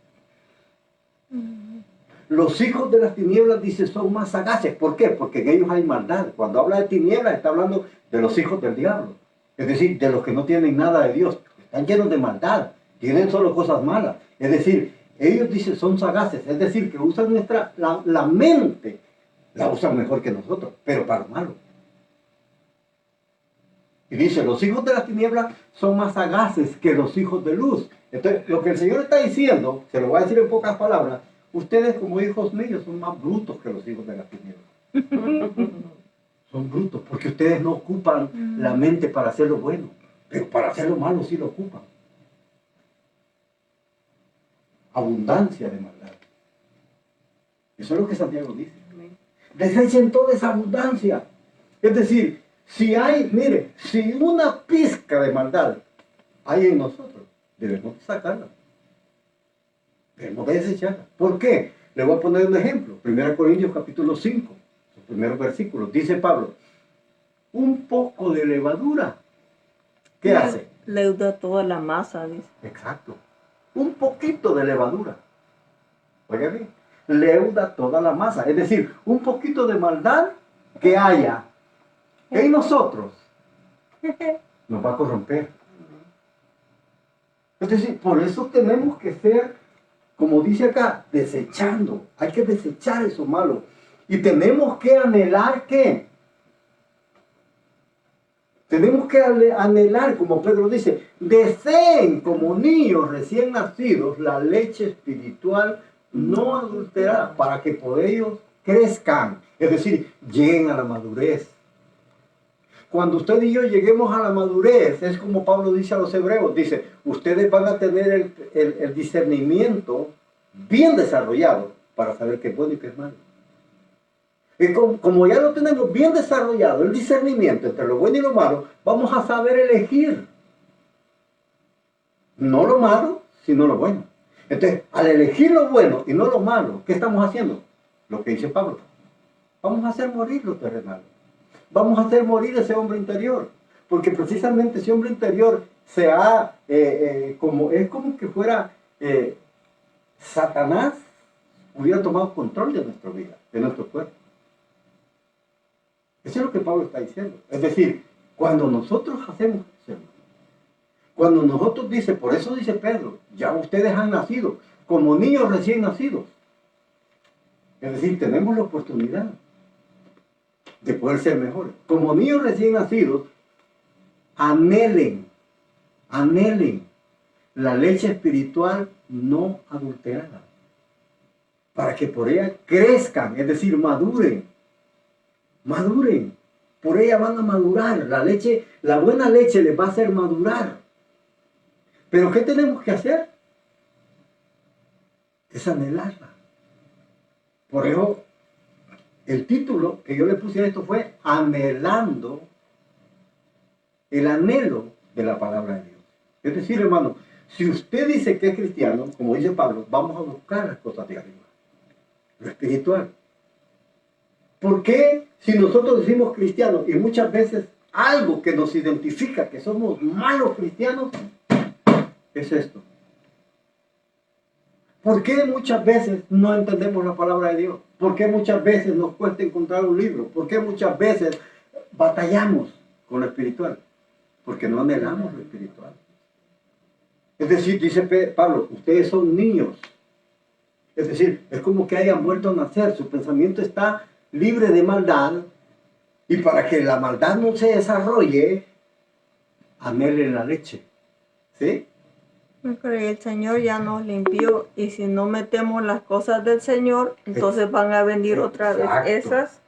Los hijos de las tinieblas, dice, son más sagaces. ¿Por qué? Porque en ellos hay maldad. Cuando habla de tinieblas, está hablando de los hijos del diablo. Es decir, de los que no tienen nada de Dios. Están llenos de maldad. Tienen solo cosas malas. Es decir, ellos, dice, son sagaces. Es decir, que usan la mente. La usan mejor que nosotros, pero para lo malo. Y dice, los hijos de las tinieblas son más sagaces que los hijos de luz. Entonces, lo que el Señor está diciendo, se lo voy a decir en pocas palabras, ustedes como hijos míos son más brutos que los hijos de las tinieblas. Son brutos porque ustedes no ocupan la mente para hacer lo bueno. Pero para hacer lo malo sí lo ocupan. Abundancia de maldad. Eso es lo que Santiago dice. Desechen toda esa abundancia. Es decir, si hay, mire, si una pizca de maldad hay en nosotros, debemos sacarla. Debemos desecharla. ¿Por qué? Le voy a poner un ejemplo. 1 Corintios capítulo 5, los primeros versículos. Dice Pablo, un poco de levadura. ¿Qué hace? Leuda toda la masa, dice. Exacto. Un poquito de levadura. Oiga bien. Leuda toda la masa. Es decir, un poquito de maldad que haya en nosotros nos va a corromper. Es decir, por eso tenemos que ser, como dice acá, desechando. Hay que desechar eso malo. Y tenemos que anhelar ¿qué? Tenemos que anhelar, como Pedro dice, deseen como niños recién nacidos la leche espiritual no adulterada, para que por ellos crezcan, es decir, lleguen a la madurez. Cuando usted y yo lleguemos a la madurez, es como Pablo dice a los hebreos, dice, ustedes van a tener el discernimiento bien desarrollado para saber qué es bueno y qué es malo. Y como ya lo tenemos bien desarrollado, el discernimiento entre lo bueno y lo malo, vamos a saber elegir. No lo malo, sino lo bueno. Entonces, al elegir lo bueno y no lo malo, ¿qué estamos haciendo? Lo que dice Pablo. Vamos a hacer morir lo terrenal. Vamos a hacer morir ese hombre interior. Porque precisamente ese hombre interior se ha, es como que fuera Satanás hubiera tomado control de nuestra vida, de nuestro cuerpo. Eso es lo que Pablo está diciendo. Es decir, cuando nosotros hacemos eso, cuando nosotros dice, por eso dice Pedro, ya ustedes han nacido como niños recién nacidos. Es decir, tenemos la oportunidad de poder ser mejores. Como niños recién nacidos, anhelen la leche espiritual no adulterada, para que por ella crezcan, es decir, maduren. Por ella van a madurar. La leche, la buena leche les va a hacer madurar. Pero ¿qué tenemos que hacer? Es anhelarla. Por eso, el título que yo le puse a esto fue Anhelando el anhelo de la palabra de Dios. Es decir, hermano, si usted dice que es cristiano, como dice Pablo, vamos a buscar las cosas de arriba, lo espiritual. ¿Por qué si nosotros decimos cristianos y muchas veces algo que nos identifica que somos malos cristianos es esto? ¿Por qué muchas veces no entendemos la palabra de Dios? ¿Por qué muchas veces nos cuesta encontrar un libro? ¿Por qué muchas veces batallamos con lo espiritual? Porque no anhelamos lo espiritual. Es decir, dice Pablo, ustedes son niños. Es decir, es como que hayan vuelto a nacer. Su pensamiento está libre de maldad. Y para que la maldad no se desarrolle, anhelen la leche. ¿Sí? Pero el Señor ya nos limpió y si no metemos las cosas del Señor, entonces van a venir otra vez esas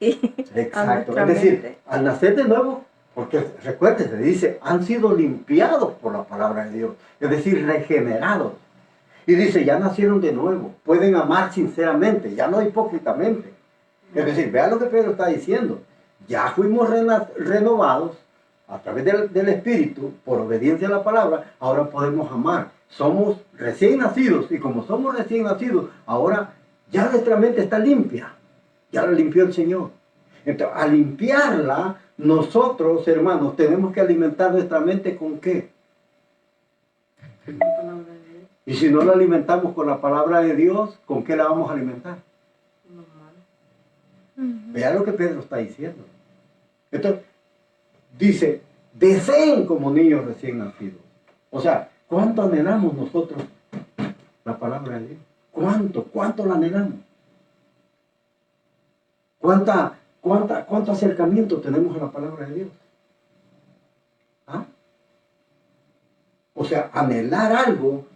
y exacto. Es decir, al nacer de nuevo, porque recuérdese, dice, han sido limpiados por la palabra de Dios, es decir, regenerados. Y dice, ya nacieron de nuevo, pueden amar sinceramente, ya no hipócritamente. Es decir, vean lo que Pedro está diciendo, ya fuimos renovados a través del Espíritu, por obediencia a la palabra, ahora podemos amar. Somos recién nacidos, y como somos recién nacidos, ahora ya nuestra mente está limpia. Ya la limpió el Señor. Entonces, al limpiarla, nosotros, hermanos, tenemos que alimentar nuestra mente ¿con qué? Y si no la alimentamos con la palabra de Dios, ¿con qué la vamos a alimentar? Vea lo que Pedro está diciendo. Entonces, dice, deseen como niños recién nacidos. O sea, ¿cuánto anhelamos nosotros la palabra de Dios? ¿Cuánto la anhelamos? ¿Cuánto acercamiento tenemos a la palabra de Dios? ¿Ah? O sea, anhelar algo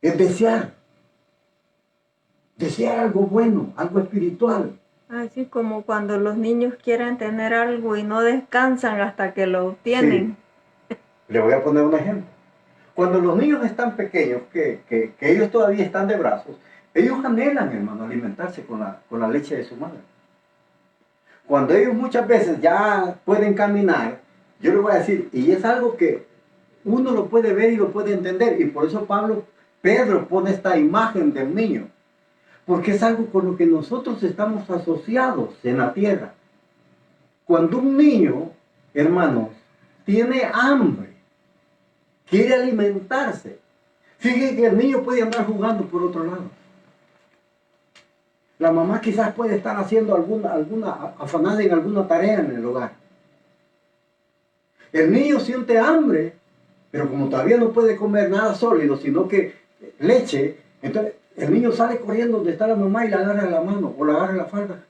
es desear. Desear algo bueno, algo espiritual. Así como cuando los niños quieren tener algo y no descansan hasta que lo obtienen. Sí. Le voy a poner un ejemplo. Cuando los niños están pequeños, que ellos todavía están de brazos, ellos anhelan, hermano, alimentarse con la leche de su madre. Cuando ellos muchas veces ya pueden caminar, yo les voy a decir, y es algo que uno lo puede ver y lo puede entender, y por eso Pedro pone esta imagen del niño, porque es algo con lo que nosotros estamos asociados en la tierra. Cuando un niño, hermanos, tiene hambre, quiere alimentarse, fíjense que el niño puede andar jugando por otro lado. La mamá quizás puede estar haciendo afanada en alguna tarea en el hogar. El niño siente hambre, pero como todavía no puede comer nada sólido, sino que leche, entonces el niño sale corriendo donde está la mamá y la agarra de la mano o la agarra de la falda.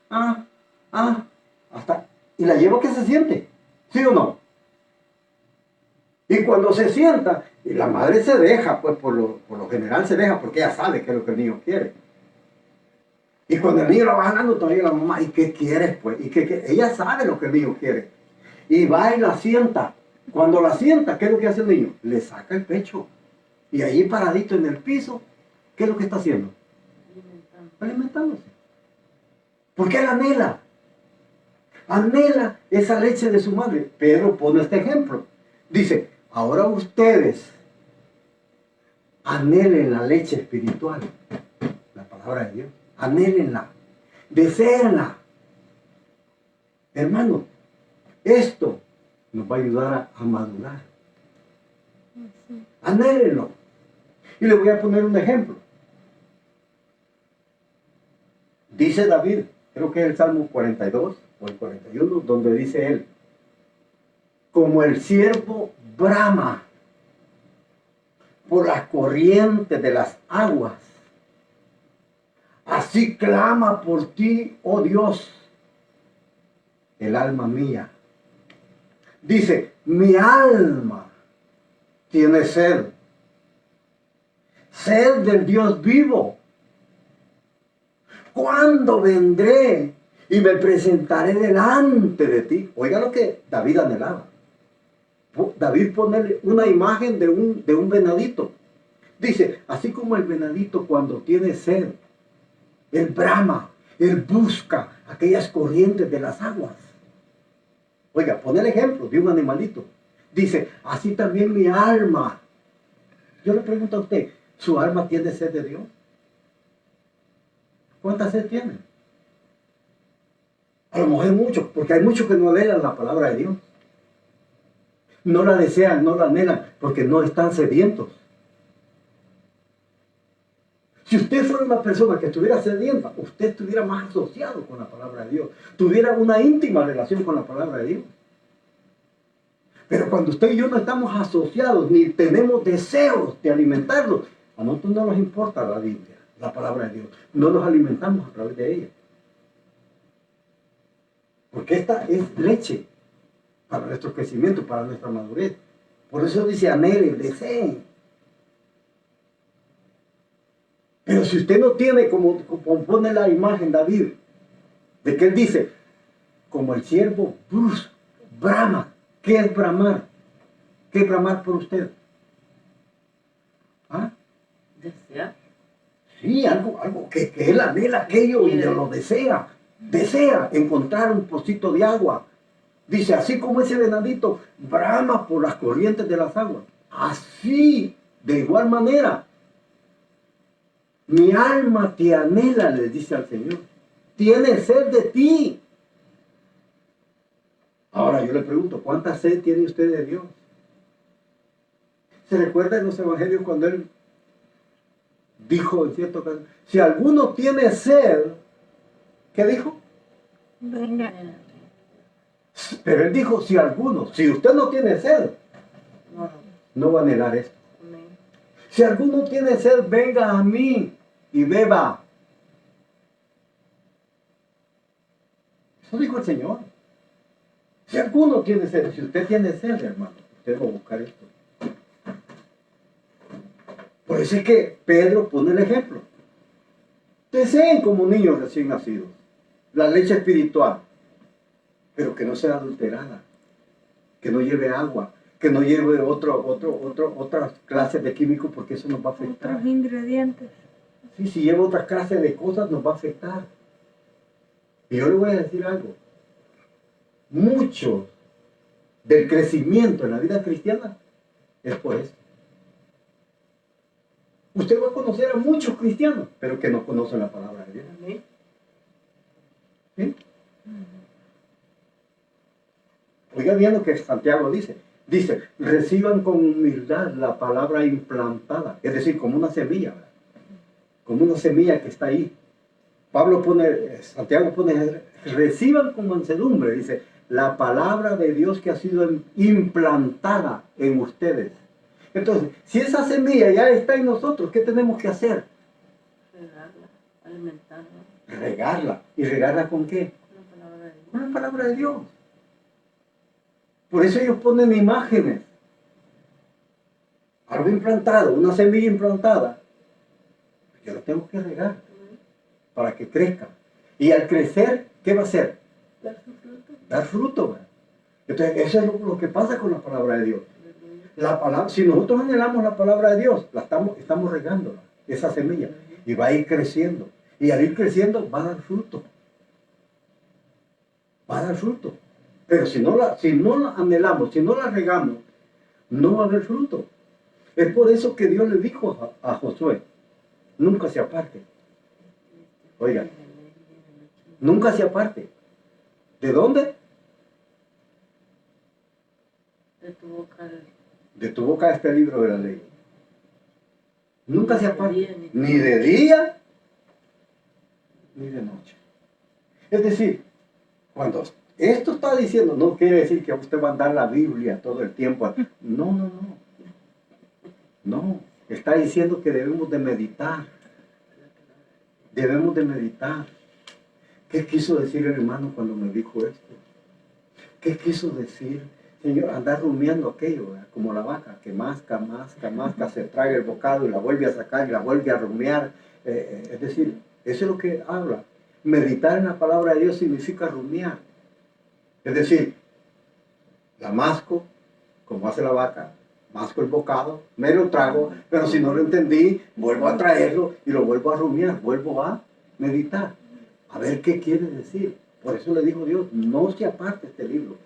Y la lleva que se siente, ¿sí o no? Y cuando se sienta, y la madre se deja, pues por lo general se deja porque ella sabe qué es lo que el niño quiere. Y cuando el niño la va jalando, todavía la mamá, ¿y qué quieres, pues? Ella sabe lo que el niño quiere. Y va y la sienta. Cuando la sienta, ¿qué es lo que hace el niño? Le saca el pecho. Y ahí paradito en el piso, ¿qué es lo que está haciendo? Alimentándose. Porque él anhela. Anhela esa leche de su madre. Pedro pone este ejemplo. Dice, ahora ustedes anhelen la leche espiritual. La palabra de Dios. Anhélenla, deséenla. Hermano, esto nos va a ayudar a madurar. Anhélenlo. Y le voy a poner un ejemplo. Dice David, creo que es el Salmo 42 o el 41, donde dice él, como el ciervo brama por las corrientes de las aguas, así clama por ti, oh Dios, el alma mía. Dice, mi alma tiene sed, sed del Dios vivo. ¿Cuándo vendré y me presentaré delante de ti? Oiga lo que David anhelaba. David pone una imagen de un venadito. Dice, así como el venadito cuando tiene sed, él brama, él busca aquellas corrientes de las aguas. Oiga, pone el ejemplo de un animalito. Dice, así también mi alma. Yo le pregunto a usted, ¿su alma tiene sed de Dios? ¿Cuánta sed tiene? A lo mejor mucho, porque hay muchos que no anhelan la palabra de Dios. No la desean, no la anhelan, porque no están sedientos. Si usted fuera una persona que estuviera sedienta, usted estuviera más asociado con la palabra de Dios. Tuviera una íntima relación con la palabra de Dios. Pero cuando usted y yo no estamos asociados, ni tenemos deseos de alimentarlos, a nosotros no nos importa la Biblia, la palabra de Dios. No nos alimentamos a través de ella. Porque esta es leche para nuestro crecimiento, para nuestra madurez. Por eso dice anhelen, deseen. Pero si usted no tiene, como pone la imagen David, de que él dice, como el siervo brama. ¿Qué es bramar? ¿Qué es bramar por usted? ¿Ah? Desear. Sí, algo que él anhela aquello y lo desea. Desea encontrar un pocito de agua. Dice, así como ese venadito brama por las corrientes de las aguas. Así, de igual manera, mi alma te anhela, le dice al Señor. Tiene sed de ti. Ahora yo le pregunto, ¿cuánta sed tiene usted de Dios? ¿Se recuerda en los evangelios cuando él dijo en cierto caso, si alguno tiene sed, ¿qué dijo? Venga. Pero él dijo, si usted no tiene sed, no va a anhelar esto. Si alguno tiene sed, venga a mí y beba. Eso dijo el Señor. Si alguno tiene sed, si usted tiene sed, hermano, usted va a buscar esto. Por eso es que Pedro pone el ejemplo. Deseen como niños recién nacidos. la leche espiritual, pero que no sea adulterada, que no lleve agua, que no lleve otras clases de químicos, porque eso nos va a afectar. Otros ingredientes. Sí, si lleva otras clases de cosas nos va a afectar. Y yo le voy a decir algo. Mucho del crecimiento en la vida cristiana es por eso. Usted va a conocer a muchos cristianos, pero que no conocen la palabra de Dios. Amén. ¿Sí? Oiga bien lo que Santiago dice. Dice, reciban con humildad la palabra implantada. Es decir, como una semilla, ¿verdad? Como una semilla que está ahí. Santiago pone, reciban con mansedumbre, dice, la palabra de Dios que ha sido implantada en ustedes. Entonces, si esa semilla ya está en nosotros, ¿qué tenemos que hacer? Regarla, alimentarla. Regarla. ¿Y regarla con qué? La palabra de Dios. Con la palabra de Dios. Por eso ellos ponen imágenes. Algo implantado, una semilla implantada. Yo lo tengo que regar para que crezca. Y al crecer, ¿qué va a hacer? Dar su fruto. Dar fruto. ¿Verdad? Entonces, eso es lo que pasa con la palabra de Dios. La palabra, si nosotros anhelamos la palabra de Dios, estamos regándola, esa semilla, y va a ir creciendo. Y al ir creciendo, va a dar fruto. Va a dar fruto. Pero si no la anhelamos, si no la regamos, no va a haber fruto. Es por eso que Dios le dijo a Josué, nunca se aparte. Oiga, nunca se aparte. ¿De dónde? De tu boca. De tu boca este libro de la ley. Nunca se aparte. Ni Ni de día, ni de noche. Es decir, cuando esto está diciendo, no quiere decir que usted va a andar la Biblia todo el tiempo. No. No, está diciendo que debemos de meditar. Debemos de meditar. ¿Qué quiso decir el hermano cuando me dijo esto? ¿Qué quiso decir? Señor, andar rumiando aquello, ¿verdad? Como la vaca, que masca, se traga el bocado y la vuelve a sacar y la vuelve a rumiar. Es decir, eso es lo que habla. Meditar en la palabra de Dios significa rumiar. Es decir, la masco, como hace la vaca, masco el bocado, me lo trago, pero si no lo entendí, vuelvo a traerlo y lo vuelvo a rumiar, vuelvo a meditar, a ver qué quiere decir. Por eso le dijo Dios, no se aparte este libro,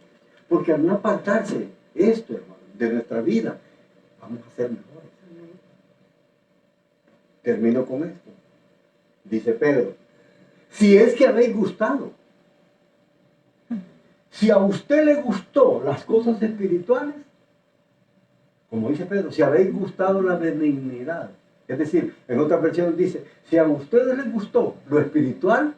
porque al no apartarse esto, hermano, de nuestra vida, vamos a ser mejores. Termino con esto. Dice Pedro, si es que habéis gustado, si a usted le gustó las cosas espirituales, como dice Pedro, si habéis gustado la benignidad, es decir, en otra versión dice, si a ustedes les gustó lo espiritual,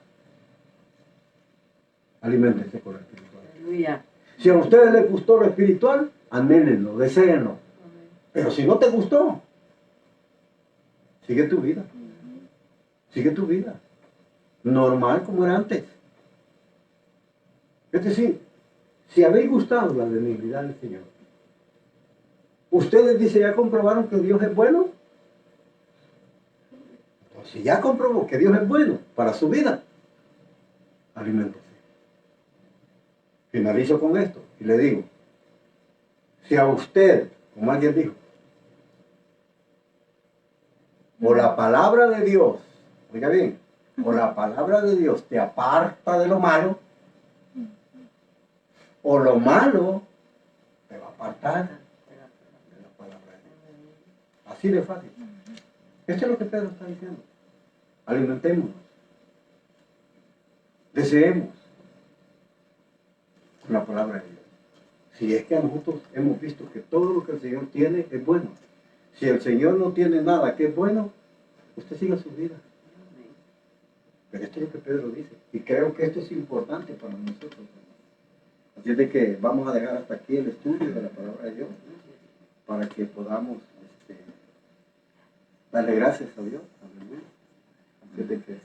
aliméntense con lo espiritual. Aleluya. Si a ustedes les gustó lo espiritual, anhélenlo, deséenlo. Pero si no te gustó, sigue tu vida. Sigue tu vida. Normal como era antes. Es decir, si habéis gustado la benignidad del Señor, ustedes dicen, ¿ya comprobaron que Dios es bueno? Entonces, si ya comprobó que Dios es bueno para su vida, aliméntese. Finalizo con esto y le digo, si a usted, como alguien dijo, o la palabra de Dios, oiga bien, o la palabra de Dios te aparta de lo malo, o lo malo te va a apartar de la palabra de Dios. Así de fácil. Esto es lo que Pedro está diciendo. Alimentémonos. Deseemos con la palabra de Dios. Si es que nosotros hemos visto que todo lo que el Señor tiene es bueno. Si el Señor no tiene nada que es bueno, usted siga su vida. Pero esto es lo que Pedro dice. Y creo que esto es importante para nosotros. Así es de que vamos a dejar hasta aquí el estudio de la palabra de Dios para que podamos darle gracias a Dios. Aleluya. Así es de que